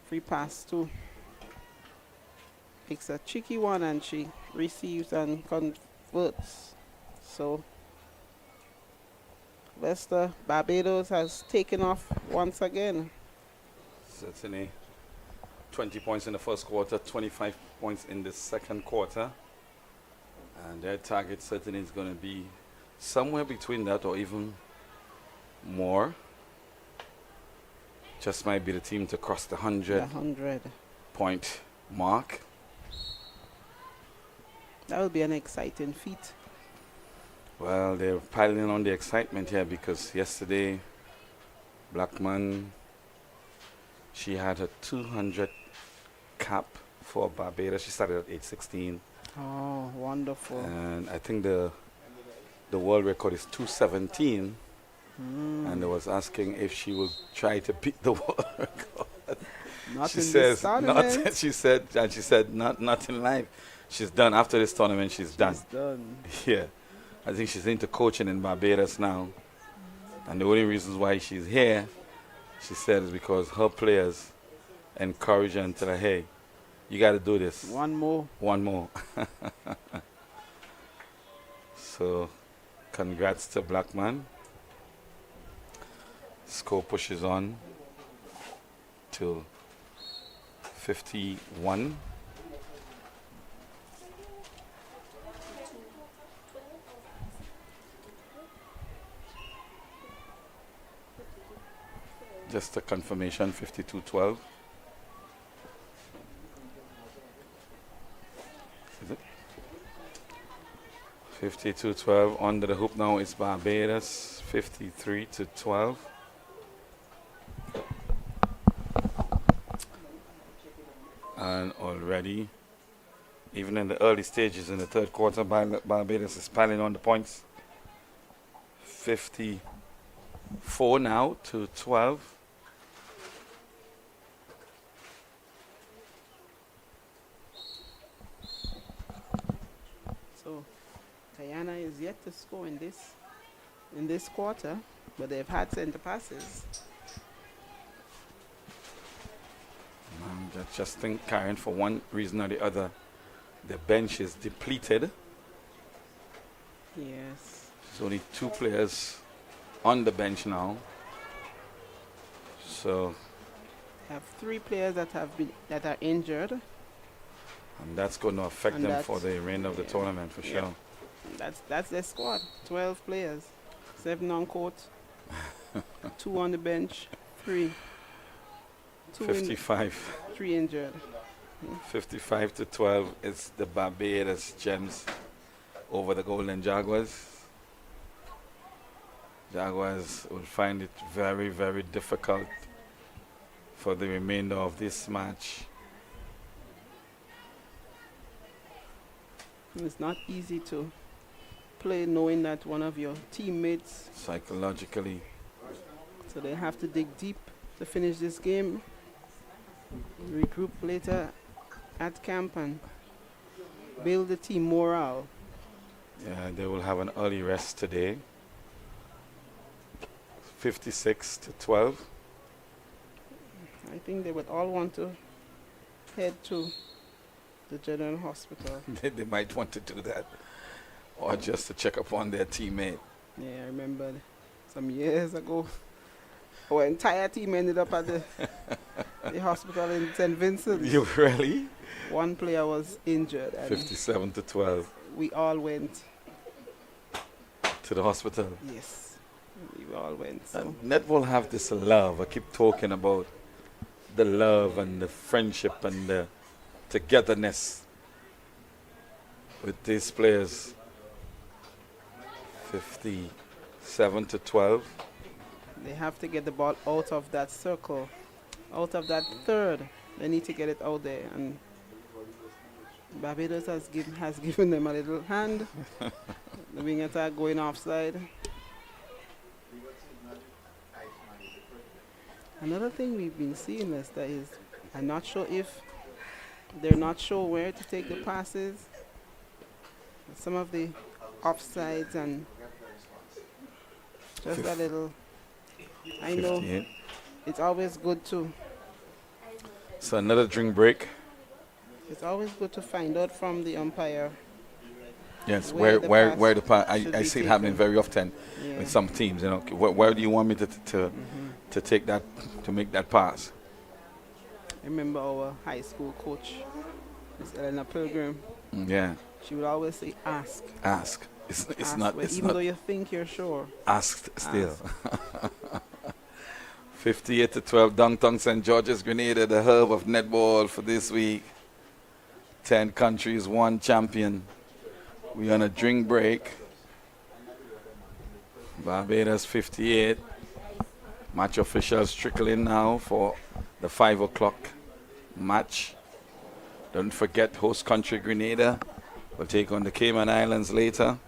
Free pass too. It's a tricky one, and she receives and converts. So Barbados has taken off once again. Certainly. 20 points in the first quarter, 25 points in the second quarter. And their target certainly is going to be somewhere between that or even more. Just might be the team to cross the 100 point mark. That will be an exciting feat. Well, they're piling on the excitement here because yesterday, Blackman, she had her 200 cap for Barbados. She started at age 16. Oh, wonderful. And I think the world record is 217. And I was asking if she would try to beat the world record. Not She in says this not. tournament. She said not in life. She's done after this tournament. She's done. It's done. Yeah, I think she's into coaching in Barbados now. And the only reasons why she's here, she said, is because her players encourage her and tell her, "Hey, you got to do this. One more. One more." So, congrats to Blackman. Score pushes on to 51. Just a confirmation, 52-12. Is it? 52-12. Under the hoop now is Barbados, 53-12. And already, even in the early stages in the third quarter, Barbados is piling on the points. 54 now to 12. So Guyana is yet to score in this quarter, but they've had center passes. I just think, Karen, for one reason or the other, the bench is depleted. Yes. There's only 2 players on the bench now. So, Have 3 players that are injured. and that's going to affect And them for that's- the remainder of the yeah. tournament for sure. That's their squad. 12 players, 7 on court, 2 on the bench, 3. 55. 3 injured. 55-12 is the Barbados Gems over the Golden Jaguars. Jaguars will find it very, very difficult for the remainder of this match. It's not easy to play knowing that one of your teammates, Psychologically, so they have to dig deep to finish this game, regroup later at camp and build the team morale. yeah, they will have an early rest today. 56-12. I think they would all want to head to the general hospital. They might want to do that, or just to check up on their teammate. Yeah, I remember some years ago, our entire team ended up at the hospital in St. Vincent. You really? One player was injured, and 57-12 we all went. to the hospital. Yes, we all went. So. And Netball have this love. I keep talking about the love and the friendship and the togetherness with these players. 57-12. They have to get the ball out of that circle, out of that third. They need to get it out there, and Barbados has given them a little hand. The wing attack going offside. Another thing we've been seeing, Lester, is I'm not sure if they're not sure where to take the passes. Some of the offsides and just a little. I know 58. it's always good to. So another drink break. It's always good to find out from the umpire. Yes, Where where the the pass pass. should I be see it happening taken. very often Yeah. with some teams. You know, where do you want me to take that, to make that pass? I remember our high school coach, Miss Elena Pilgrim. Yeah. She would always say, ask. Ask. It's Ask, not. but It's even not. though you think you're sure. Asked still. 58-12, downtown St. George's, Grenada, the hub of netball for this week. 10 countries, 1 champion. We're on a drink break. Barbados 58. Match officials trickling now for the 5 o'clock match. Don't forget, host country Grenada will take on the Cayman Islands later.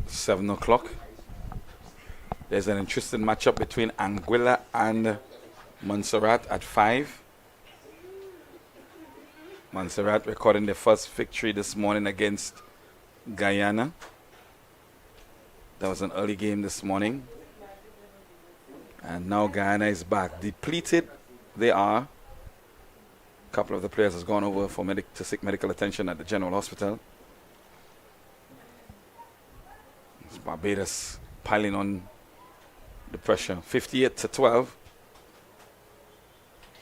7 o'clock. There's an interesting matchup between Anguilla and Montserrat at 5. Montserrat recording their first victory this morning against Guyana. That was an early game this morning. And now Guyana is back. Depleted they are. A couple of the players has gone over for to seek medical attention at the General Hospital. It's Barbados piling on the pressure. 58-12.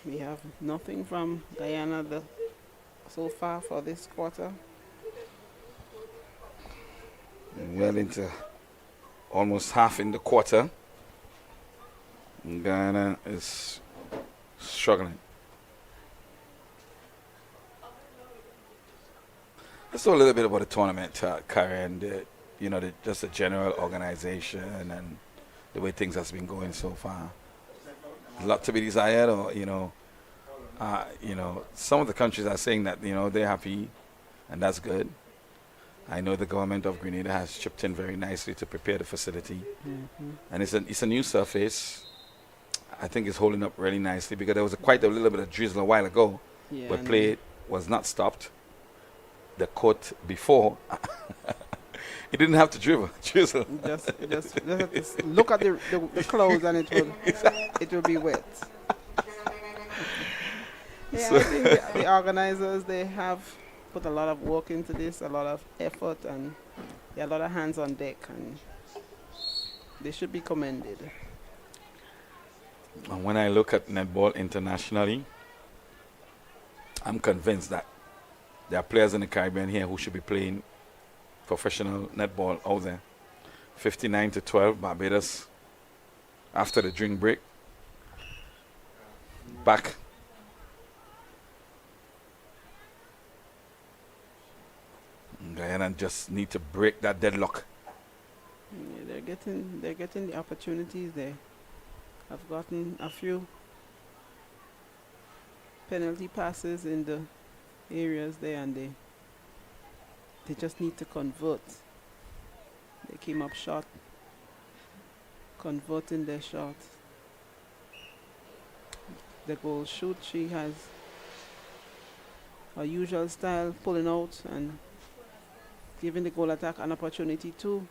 We have nothing from Guyana so far for this quarter. Well into almost half in the quarter. Guyana is struggling. Let's talk a little bit about the tournament, Karen, and just the general organization and the way things has been going so far. A lot to be desired, or some of the countries are saying that they're happy, and that's good. I know the government of Grenada has chipped in very nicely to prepare the facility, and it's a new surface. I think it's holding up really nicely because there was quite a little bit of drizzle a while ago, but play was not stopped. The court before, it didn't have to drizzle. Just look at the clouds and it will be wet. I think the organizers, they have put a lot of work into this, a lot of effort, and a lot of hands on deck, and they should be commended. And when I look at netball internationally, I'm convinced that there are players in the Caribbean here who should be playing professional netball out there. 59-12, Barbados after the drink break. Back. Guyana just need to break that deadlock. Yeah, they're getting the opportunities. They have gotten a few penalty passes in the areas there, and they just need to convert. They came up short, converting their shot. The goal shoot, she has her usual style, pulling out and giving the goal attack an opportunity to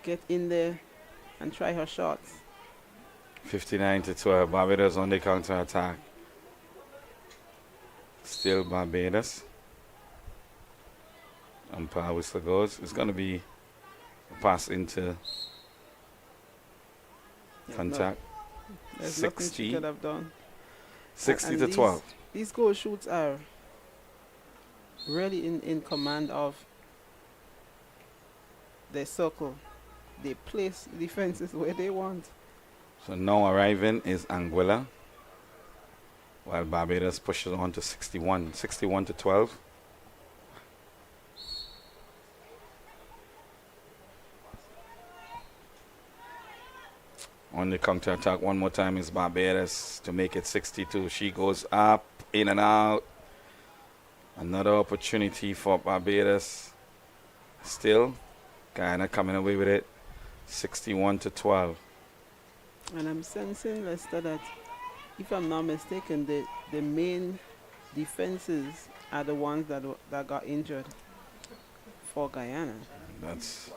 get in there and try her shots. 59-12, Barbados on the counter attack. Still Barbados. Umpire whistle goes. It's going to be a pass into contact. There's nothing she could have done. 60-12. These goal shoots are really in command of their circle. They place defenses where they want. So now arriving is Anguilla, while Barbados pushes on to 61-12. On the counter attack one more time is Barbados to make it 62. She goes up, in and out. Another opportunity for Barbados. Still, Guyana coming away with it, 61-12. And I'm sensing, Lester, that if I'm not mistaken, the main defenses are the ones that got injured for Guyana. That's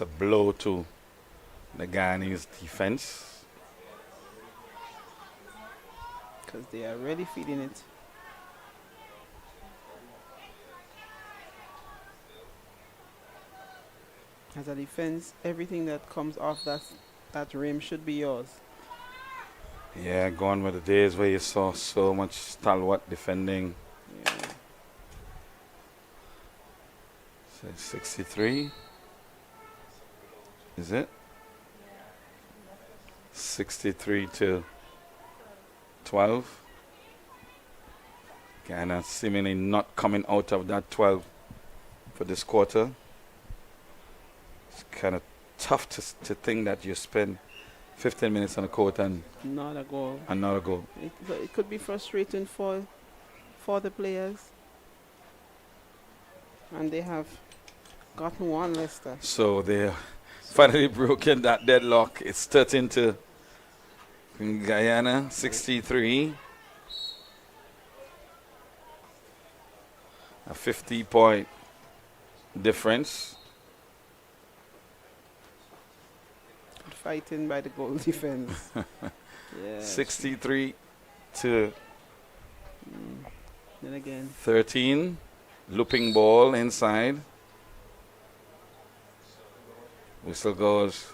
a blow to the Guyanese defense, because they are really feeding it. As a defense, everything that comes off that rim should be yours. Yeah, gone were the days where you saw so much stalwart defending. Yeah. So 63. Is it? 63 to 12. Guyana seemingly not coming out of that 12 for this quarter. It's kind of tough to think that you spend 15 minutes on the court and Not a goal. another goal. It could be frustrating for the players. And they have gotten one, Leicester. So they finally broken that deadlock. It's 13 to Guyana, 63. A 50-point difference. Fighting by the goal defense. Yeah. 63 to Then again. 13. Looping ball inside. Whistle goes.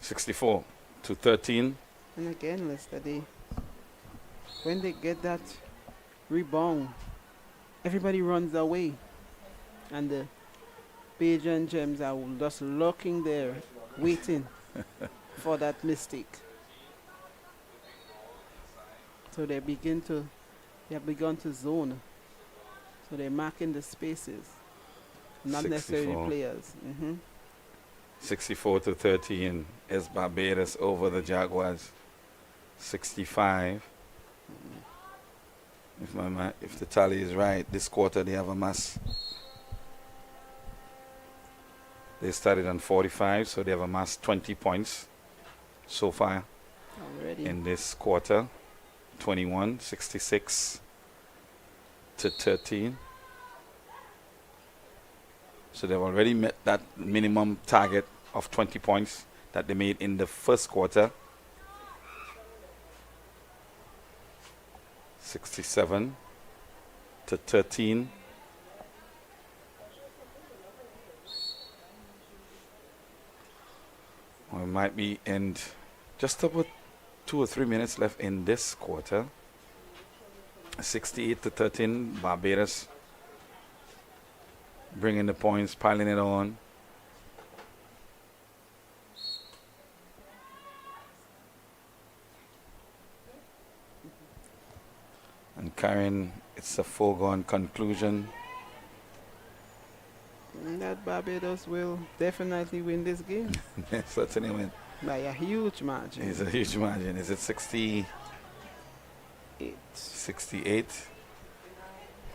(64 to 13). And again, Leicester, when they get that rebound, everybody runs away. And the Bajan Gems are just lurking there, waiting for that mistake. So they have begun to zone. So they're marking the spaces, not necessarily 64. players. 64 to 13 is Barbados over the Jaguars. 65. If the tally is right, this quarter they have amassed. They started on 45, so they have amassed 20 points so far Already. in this quarter. 21, 66 to 13. So they've already met that minimum target of 20 points that they made in the first quarter. 67 to 13. We might be in just about 2 or 3 minutes left in this quarter. 68 to 13, Barbados bringing the points, piling it on. And Karen, it's a foregone conclusion. That Barbados will definitely win this game Certainly win. by a huge margin. It's a huge margin. Is it 68?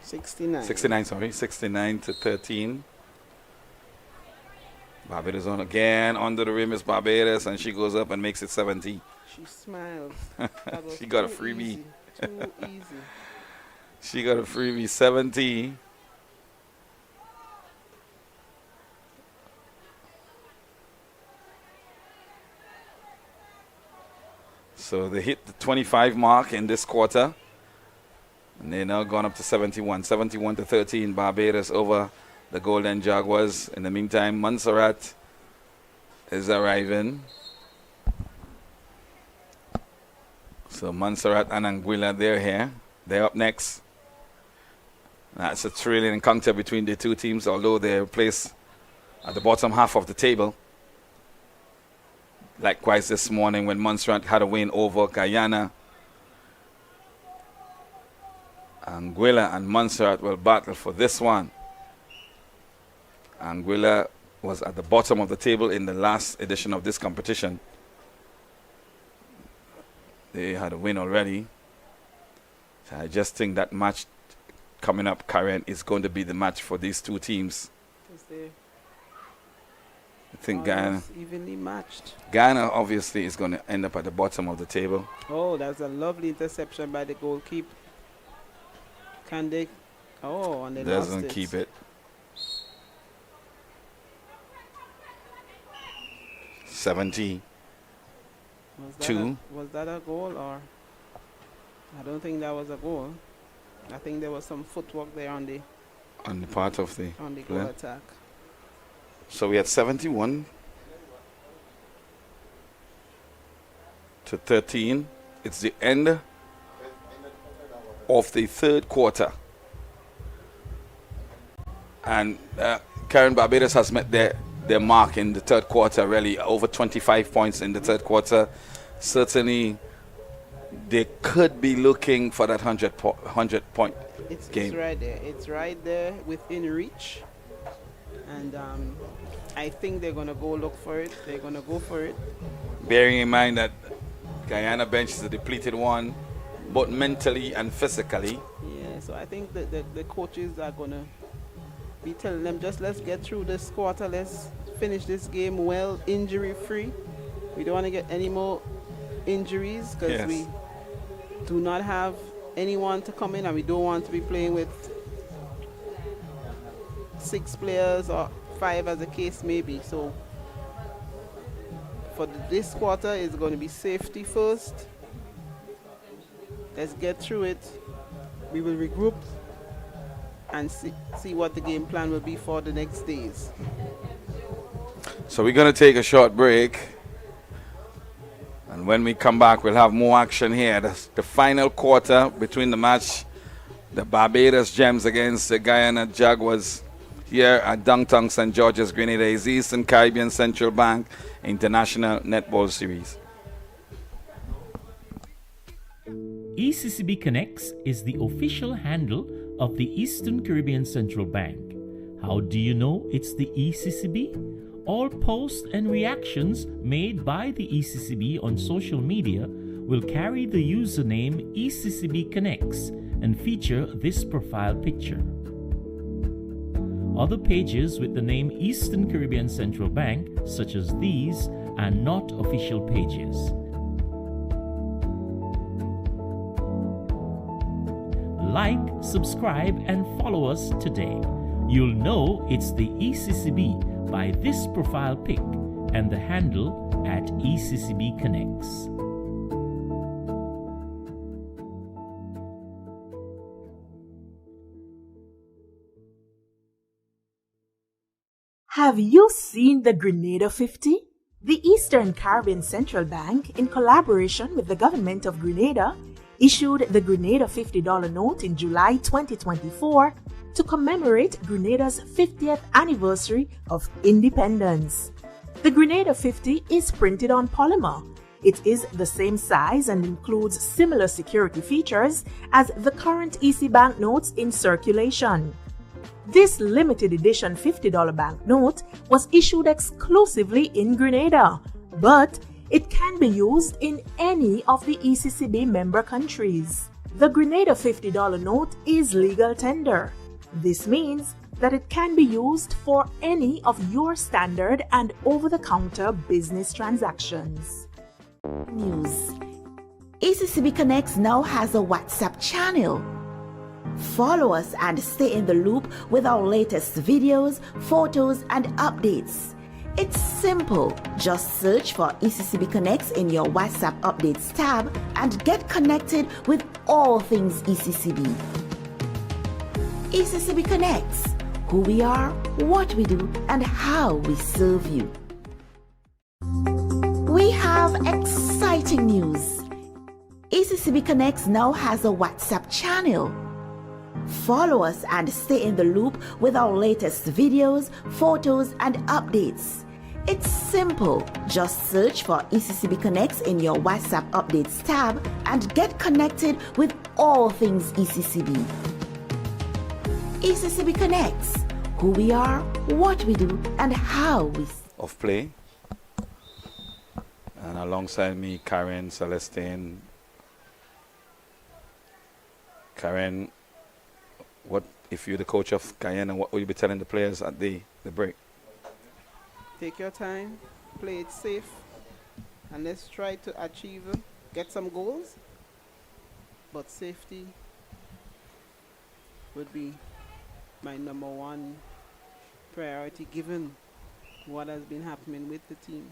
69. 69, sorry. 69 to 13. Barbados on again. Under the rim is Barbados, and she goes up and makes it 70. She smiles. That was She got a too freebie. easy, Too easy. She got a freebie, 70. So they hit the 25 mark in this quarter. And they're now gone up to 71. 71 to 13, Barbados over the Golden Jaguars. In the meantime, Montserrat is arriving. So Montserrat and Anguilla, they're here. They're up next. That's a thrilling encounter between the two teams, although they're placed at the bottom half of the table. Likewise this morning when Montserrat had a win over Guyana. Anguilla and Montserrat will battle for this one. Anguilla was at the bottom of the table in the last edition of this competition. They had a win already. So I just think that match coming up, Karen, is going to be the match for these two teams. I think Guyana evenly matched. Guyana obviously is going to end up at the bottom of the table. Oh, that's a lovely interception by the goalkeeper. Can they? Oh, and they lost Doesn't it. keep it. 70. Was that a goal or? I don't think that was a goal. I think there was some footwork there on the On the part of the goal player. attack. So we had 71 to 13. It's the end of the third quarter. And Karen, Barbados has met their mark in the third quarter, really, over 25 points in the third quarter. Certainly, they could be looking for that 100-point game. It's right there. It's right there within reach. And I think they're going to go look for it. They're going to go for it. Bearing in mind that Guyana bench is a depleted one, both mentally and physically. Yeah, so I think that the coaches are going to be telling them, just let's get through this quarter. Let's finish this game well, injury-free. We don't want to get any more injuries because we do not have anyone to come in, and we don't want to be playing with 6 players or 5 as the case may be. So for this quarter, it's going to be safety first. Let's get through it. We will regroup and see what the game plan will be for the next days. So we're going to take a short break. And when we come back, we'll have more action here. The final quarter between the match, the Barbados Gems against the Guyana Jaguars here at Downtown St. George's, Grenada, is the Eastern Caribbean Central Bank International Netball Series. ECCB Connects is the official handle of the Eastern Caribbean Central Bank. How do you know it's the ECCB? All posts and reactions made by the ECCB on social media will carry the username ECCB Connects and feature this profile picture. Other pages with the name Eastern Caribbean Central Bank, such as these, are not official pages. Like, subscribe, and follow us today. You'll know it's the ECCB by this profile pic and the handle at ECCB Connects. Have you seen the Grenada 50? The Eastern Caribbean Central Bank, in collaboration with the government of Grenada, issued the Grenada $50 note in July 2024 to commemorate Grenada's 50th anniversary of independence. The Grenada 50 is printed on polymer. It is the same size and includes similar security features as the current EC banknotes in circulation. This limited edition $50 banknote was issued exclusively in Grenada, but it can be used in any of the ECCB member countries. The Grenada $50 note is legal tender. This means that it can be used for any of your standard and over-the-counter business transactions. News. ECCB Connects now has a WhatsApp channel. Follow us and stay in the loop with our latest videos, photos, and updates. It's simple. Just search for ECCB Connects in your WhatsApp Updates tab and get connected with all things ECCB. ECCB Connects. Who we are, what we do, and how we serve you. We have exciting news. ECCB Connects now has a WhatsApp channel. Follow us and stay in the loop with our latest videos, photos, and updates. It's simple. Just search for ECCB Connects in your WhatsApp Updates tab and get connected with all things ECCB. ECCB Connects. Who we are, what we do, and how we of play. And alongside me, Karen, Celestine. Karen, what if you're the coach of Guyana, what will you be telling the players at the break? Take your time, play it safe, and let's try to achieve, get some goals. But safety would be my number one priority given what has been happening with the team.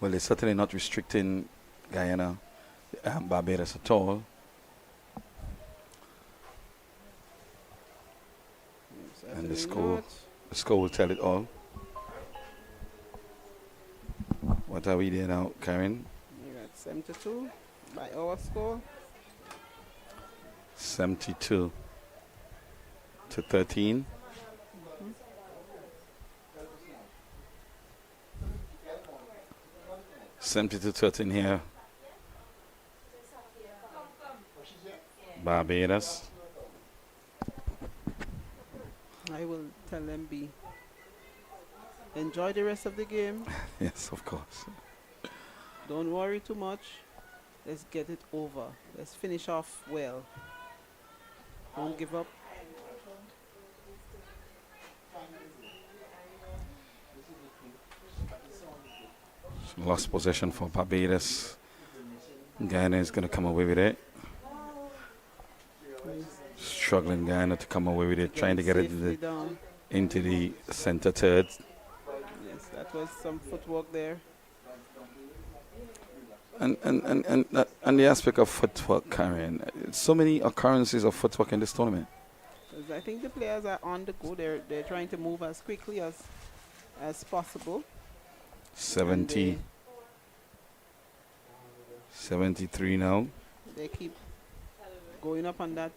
Well, they're certainly not restricting Guyana, Barbados at all. And the score will tell it all. What are we there now, Karen? We're at 72 by our score. 72 to 13. Mhm. 70-13 here. Barbados. I will tell them enjoy the rest of the game. Yes, of course. Don't worry too much. Let's get it over. Let's finish off well. Don't give up. Lost possession for Barbados. Guyana is going to come away with it. Struggling Guyana to come away with it, trying to get it into the center third. Yes, that was some footwork there. And the aspect of footwork, Karen, so many occurrences of footwork in this tournament. 'Cause I think the players are on the go. They're trying to move as quickly as possible. 70, 73 now. They keep going up on that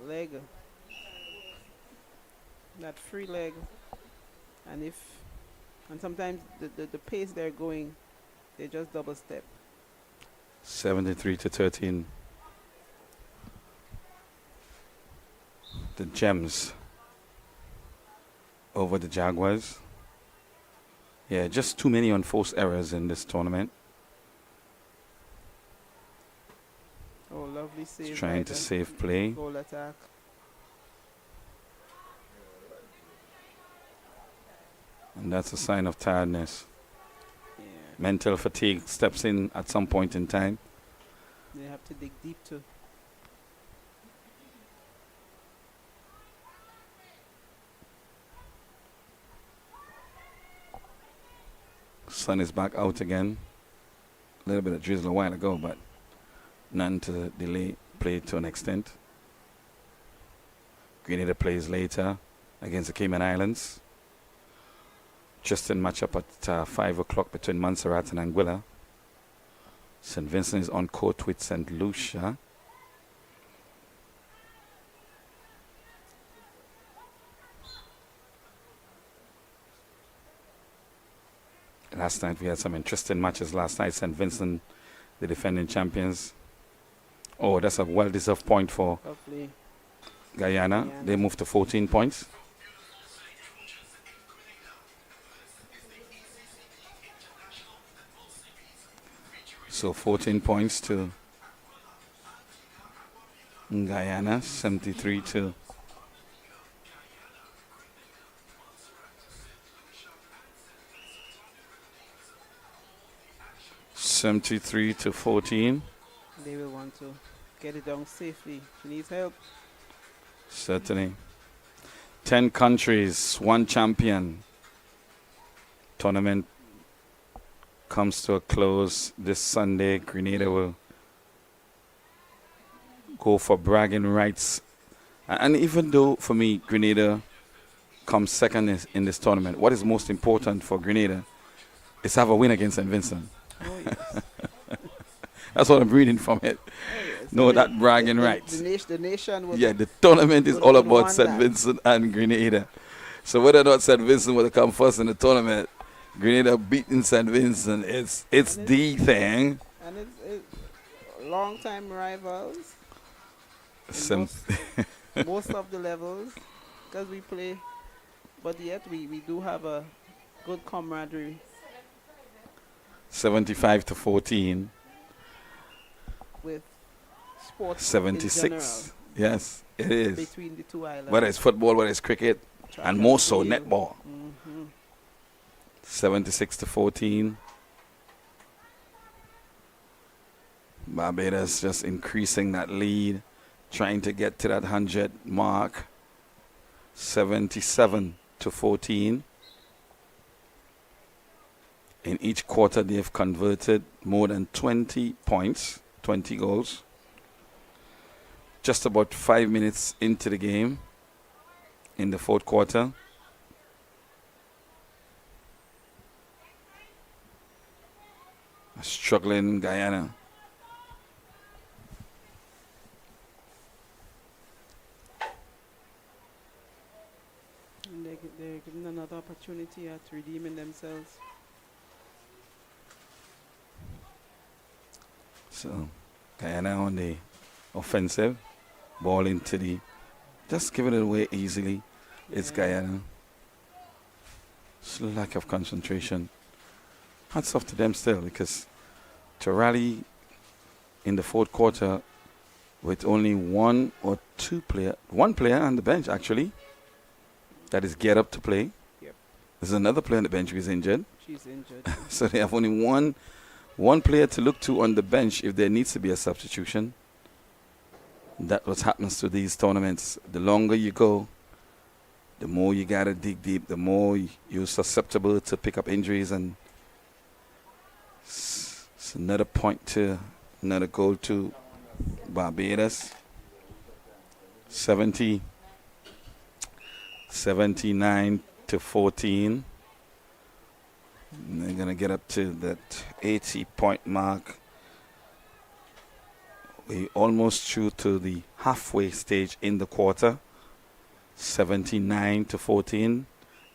leg, that free leg, and sometimes the pace they're going, they just double step. 73-13. The Gems over the Jaguars. Yeah, just too many unforced errors in this tournament. Oh, lovely save. He's trying to save play. Goal attack. And that's a sign of tiredness. Yeah. Mental fatigue steps in at some point in time. They have to dig deep too. Sun is back out again. A little bit of drizzle a while ago, but none to delay play to an extent. Grenada plays later against the Cayman Islands. Just in matchup at 5 o'clock between Montserrat and Anguilla. St. Vincent is on court with St. Lucia. Last night we had some interesting matches. Last night St. Vincent, the defending champions. Oh, that's a well-deserved point for Lovely. Guyana. They moved to 14 points. So 14 points to Guyana, 73 to 14. They will want to get it down safely. She needs help. Certainly. 10 countries, 1 champion. Tournament comes to a close this Sunday. Grenada will go for bragging rights. And even though, for me, Grenada comes second in this tournament, what is most important for Grenada is to have a win against St. Vincent. Oh, yes. That's what I'm reading from it. Oh, yes. No, that bragging rights. The nation would, Yeah, the tournament is all would about want St. that. Vincent and Grenada. So whether or not St. Vincent will come first in the tournament, Grenada beating St. Vincent, it's the thing. And it's long-time rivals. Some Most of the levels, because we play, but yet we do have a good camaraderie 75-14, with sports 76. Yes, it is. between the two islands. Whether it's football, whether it's cricket, Track and more so field. netball. Mhm. 76-14. Barbados just increasing that lead, trying to get to that 100 mark. 77-14. In each quarter, they've converted more than 20 points, 20 goals. Just about 5 minutes into the game in the fourth quarter. Struggling Guyana. And they're given another opportunity at redeeming themselves. So Guyana on the offensive, ball into the, just giving it away easily. It's Guyana. It's lack of concentration. Hats off to them still, because to rally in the fourth quarter with only one player on the bench actually, that is get up to play. Yep. There's another player on the bench who is injured. She's injured. So they have only one player to look to on the bench if there needs to be a substitution. That's what happens to these tournaments. The longer you go, the more you gotta dig deep, the more you're susceptible to pick up injuries, and it's another goal to Barbados. 79 to 14. And they're gonna get up to that 80-point mark. We almost through to the halfway stage in the quarter. 79 to 14.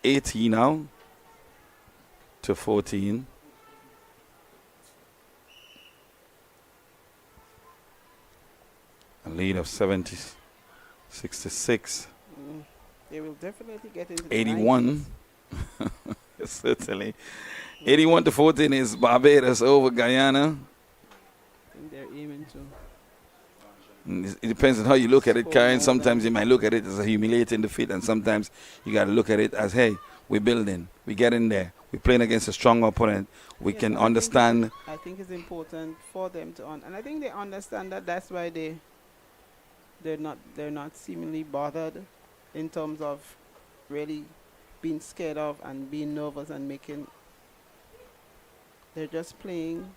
80 now to 14. A lead of 66. They will definitely get into 81. Certainly. 81 to 14 is Barbados over Guyana. I think they're aiming to. It depends on how you look at it, Karen. Sometimes you might look at it as a humiliating defeat, and sometimes you got to look at it as, hey, we're building, we get in there, we're playing against a strong opponent. We can understand. I think it's important for them to and I think they understand that. That's why they're not seemingly bothered in terms of really being scared of and being nervous and making. They're just playing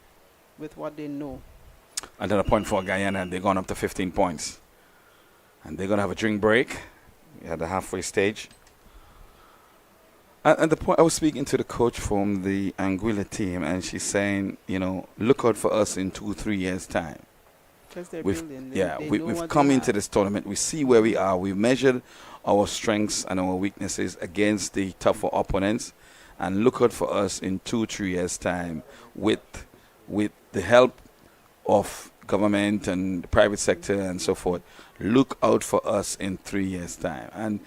with what they know. Another point for Guyana, they're going up to 15 points. And they're going to have a drink break at the halfway stage. At the point, I was speaking to the coach from the Anguilla team, and she's saying, look out for us in 2-3 years' time. Because they're building. We've come into this tournament. We see where we are. We've measured our strengths and our weaknesses against the tougher opponents. And look out for us in 2-3 years' time with the help of government and the private sector and so forth. Look out for us in 3 years' time. And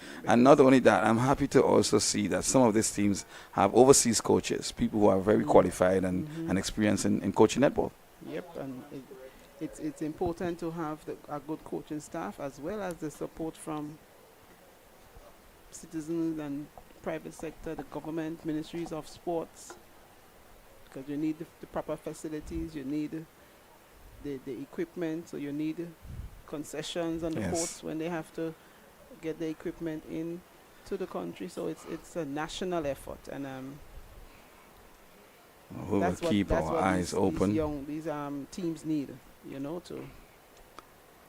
not only that, I'm happy to also see that some of these teams have overseas coaches, people who are very qualified and experienced in coaching netball. Yep, and it's important to have a good coaching staff as well as the support from citizens and private sector, the government, ministries of sports, because you need the proper facilities, you need the equipment, so you need concessions on the courts when they have to get the equipment in to the country. So it's a national effort, and we'll keep our eyes open. These teams need, to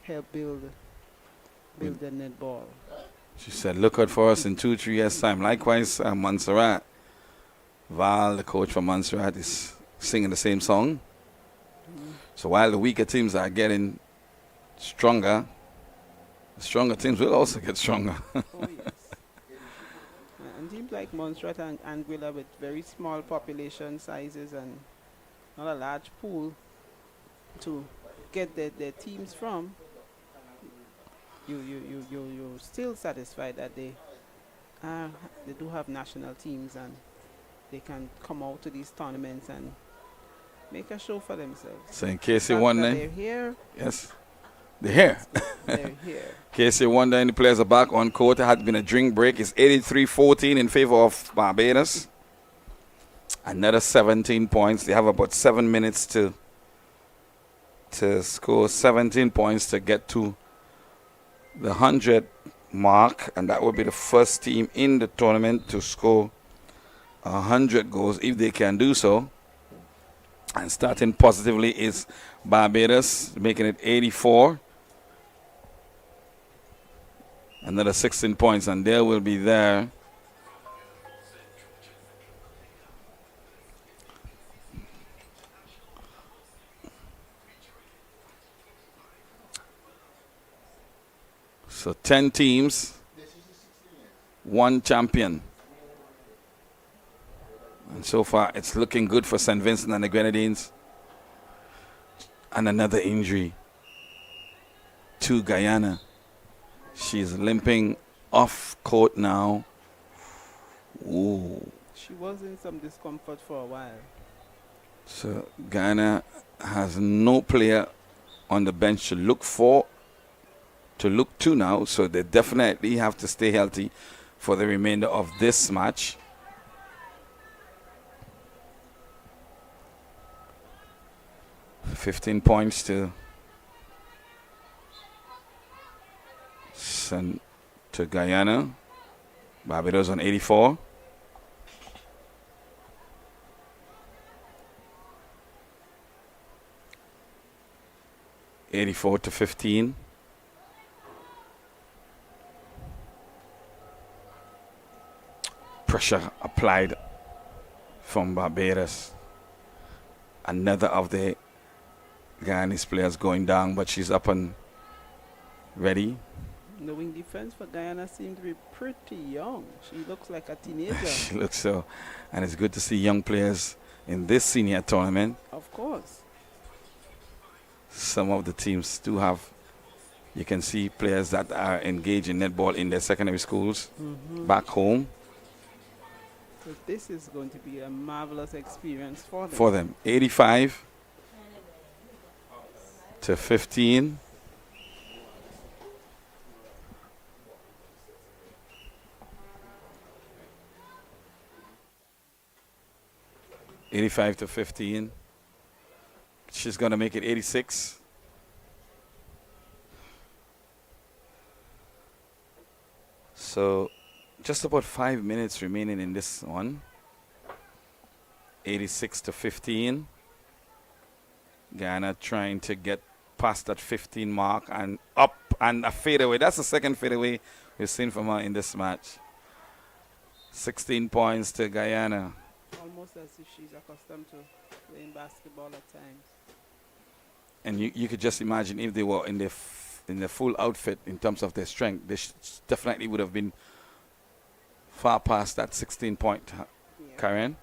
help build the netball. She said, look out for us in 2-3 years' time. Likewise, Montserrat. Val, the coach from Montserrat, is singing the same song. So while the weaker teams are getting stronger, the stronger teams will also get stronger. Oh, yes. And teams like Montserrat and Anguilla with very small population sizes and not a large pool to get their teams from, you're still satisfied that they do have national teams and they can come out to these tournaments and make a show for themselves. So in case you wonder, they're here. Yes, they're here. They're here. In case you wonder, any players are back on court. There had been a drink break. It's 83-14 in favor of Barbados. Another 17 points. They have about 7 minutes to score 17 points to get to the 100 mark, and that will be the first team in the tournament to score 100 goals if they can do so. And starting positively is Barbados, making it 84. Another 16 points, and they will be there. So 10 teams, 1 champion. And so far, it's looking good for St. Vincent and the Grenadines. And another injury to Guyana. She's limping off court now. Ooh. She was in some discomfort for a while. So Guyana has no player on the bench to look to now. So they definitely have to stay healthy for the remainder of this match. $15 points to Guyana. Barbados on 84. $84-15. Pressure applied from Barbados. Another of the Guyanese players going down, but she's up and ready. The wing defense for Guyana seems to be pretty young. She looks like a teenager. She looks so. And it's good to see young players in this senior tournament. Of course. Some of the teams do have, you can see players that are engaged in netball in their secondary schools back home. So this is going to be a marvelous experience for them. 85-15. $85-15. She's going to make it 86. So just about 5 minutes remaining in this one. 86-15. Guyana trying to get past that 15 mark and up and a fadeaway. That's the second fadeaway we've seen from her in this match. 16 points to Guyana. Almost as if she's accustomed to playing basketball at times. And you could just imagine if they were in the full outfit in terms of their strength, they definitely would have been far past that 16-point. Karen?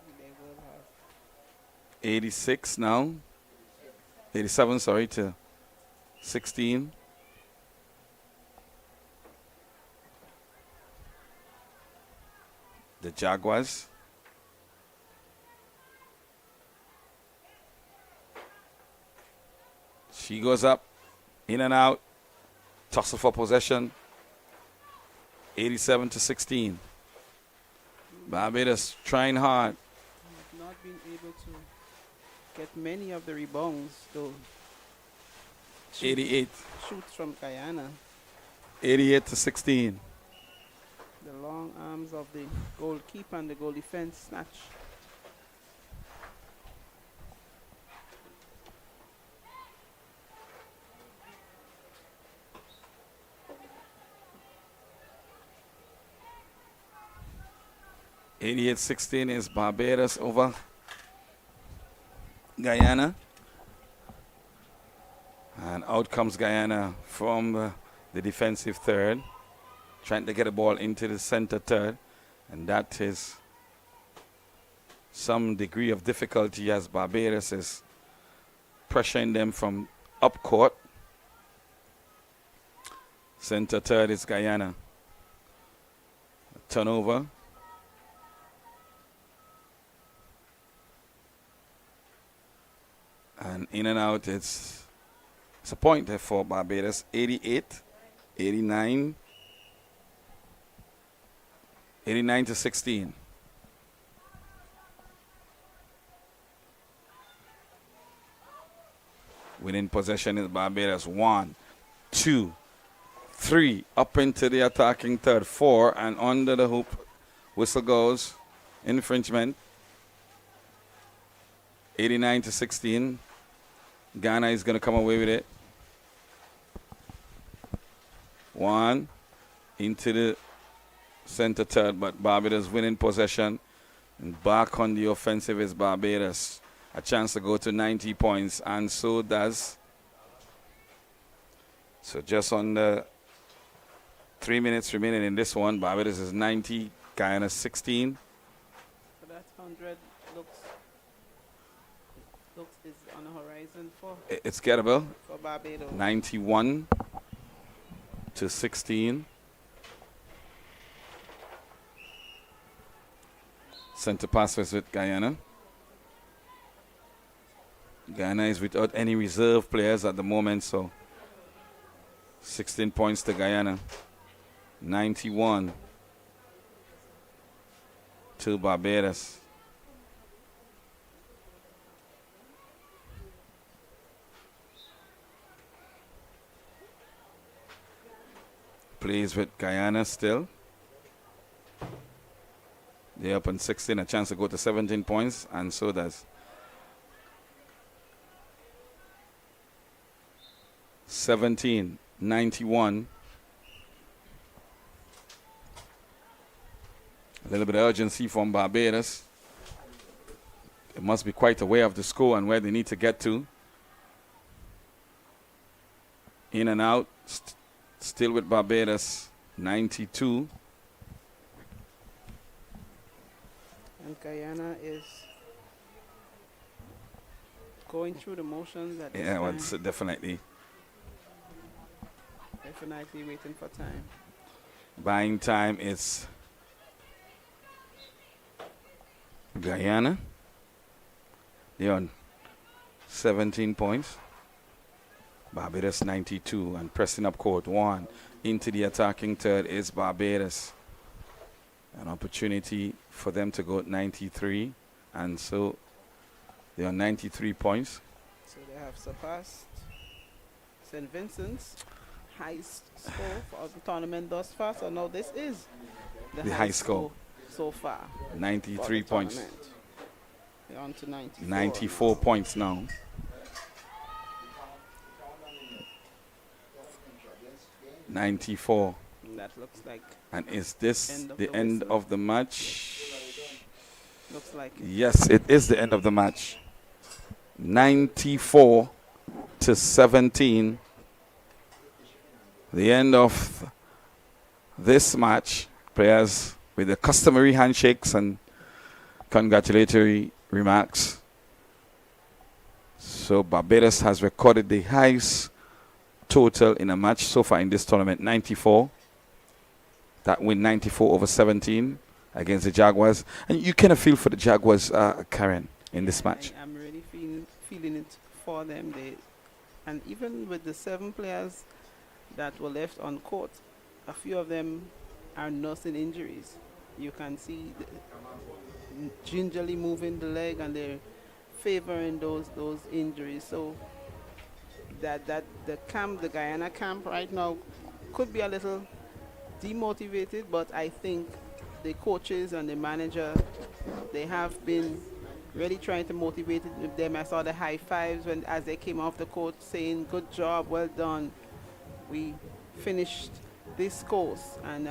86 now. 87, sorry, to 16. The Jaguars. She goes up, in and out, tussle for possession. 87-16. Barbados trying hard. Not being able to get many of the rebounds, though. 88. Shoots from Guyana. 88-16. The long arms of the goalkeeper and the goal defense snatch. $88-16 is Barbados over Guyana. And out comes Guyana from the defensive third, trying to get a ball into the center third. And that is some degree of difficulty as Barbados is pressuring them from up court. Center third is Guyana. A turnover. And in and out, it's a point for Barbados. 88, 89, 89-16. Winning possession is Barbados. 1, 2, 3. Up into the attacking third. 4 and under the hoop. Whistle goes. Infringement. 89-16. Ghana is going to come away with it. 1 into the center third, but Barbados winning possession. And back on the offensive is Barbados. A chance to go to 90 points, and so does. So just on the 3 minutes remaining in this one. Barbados is 90, Guyana 16. So that 100 looks is on the horizon for It's gettable. Barbados. 91 to 16. Center pass was with Guyana. Guyana is without any reserve players at the moment, so 16 points to Guyana. 91 to Barbados. Plays with Guyana still. They're up on 16, a chance to go to 17 points, and so does 17, 91. A little bit of urgency from Barbados. They must be quite aware of the score and where they need to get to. In and out, still with Barbados, 92. And Guyana is going through the motions at this Yeah, well, time. it's definitely Definitely waiting for time. buying time is Guyana. They're on 17 points. Barbados 92 and pressing up court 1. Into the attacking third is Barbados. An opportunity for them to go at 93, and so they are 93 points. So they have surpassed St. Vincent's highest score for the tournament thus far. So now this is The high score so far. 93 points. Tournament. They're on to 94. 94 points now. .94. And that looks like And is this End of the the end whistle. of the match? looks like it. Yes, it is the end of the match. 94 to 17. The end of this match. Players with the customary handshakes and congratulatory remarks. So Barbados has recorded the highest total in a match so far in this tournament, 94. That win 94 over 17 against the Jaguars. And you kind of feel for the Jaguars, Karen, in this match. I'm really feeling it for them. And even with the 7 players that were left on court, a few of them are nursing injuries. You can see gingerly moving the leg, and they're favoring those injuries. So that the Guyana camp right now could be a little demotivated, but I think the coaches and the manager, they have been really trying to motivate them. I saw the high fives as they came off the court, saying, "Good job, well done. We finished this course," and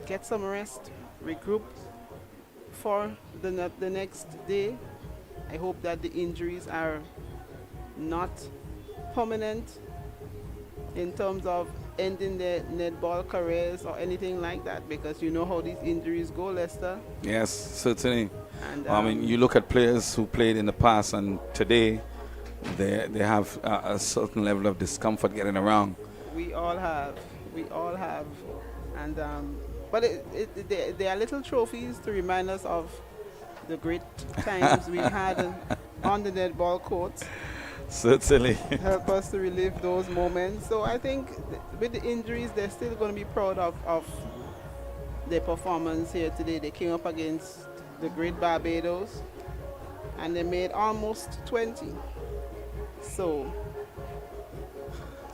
get some rest, regroup for the next day. I hope that the injuries are not permanent in terms of ending their netball careers or anything like that, because you know how these injuries go, Lester. Yes, certainly. And I mean, you look at players who played in the past, and today they have a certain level of discomfort getting around. we all have, and but they are little trophies to remind us of the great times we had on the netball courts. Certainly. Help us to relive those moments. So I think with the injuries, they're still going to be proud of their performance here today. They came up against the great Barbados, and they made almost 20. So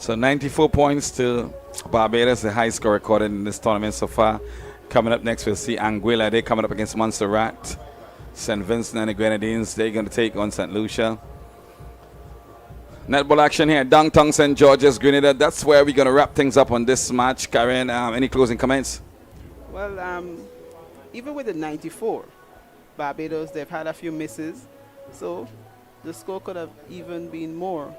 94 points to Barbados, the highest score recorded in this tournament so far. Coming up next, we'll see Anguilla. They're coming up against Montserrat. St. Vincent and the Grenadines, they're going to take on St. Lucia. Netball action here, downtown St. George's, Grenada. That's where we're going to wrap things up on this match. Karen, any closing comments? well, even with the 94, Barbados, they've had a few misses, so the score could have even been more.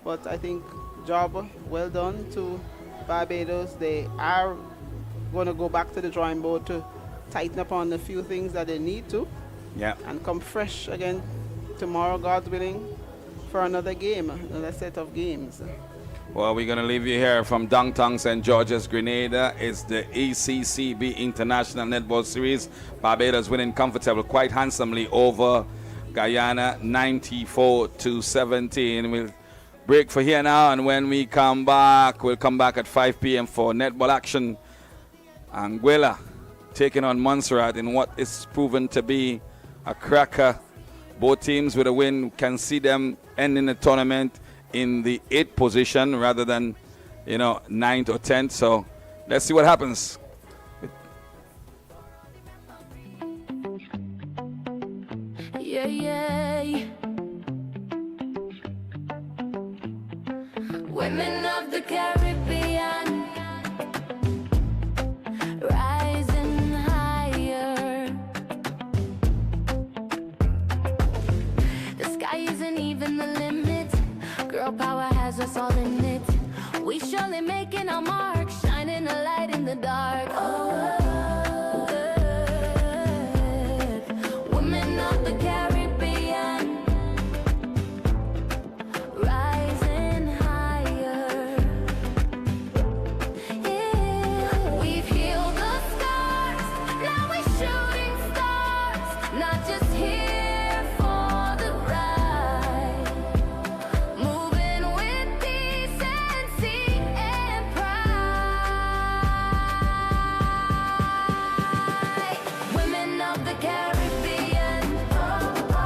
But I think job well done to Barbados, they are going to go back to the drawing board to tighten up on a few things that they need to. Yeah. And come fresh again tomorrow, God willing, for another game, another set of games. Well, we're going to leave you here from downtown St. George's, Grenada. It's the ECCB International Netball Series. Barbados winning comfortable, quite handsomely over Guyana, 94-17. We'll break for here now, and when we come back, we'll come back at 5 p.m. for netball action. Anguilla taking on Montserrat in what is proven to be a cracker. Both teams with a win can see them ending the tournament in the 8th position rather than, 9th or 10th. So let's see what happens. Yeah, yeah. Women of the Caribbean, rising higher. The sky isn't even the limit. Girl power has us all in it. We surely making our mark, shining a light in the dark. Oh.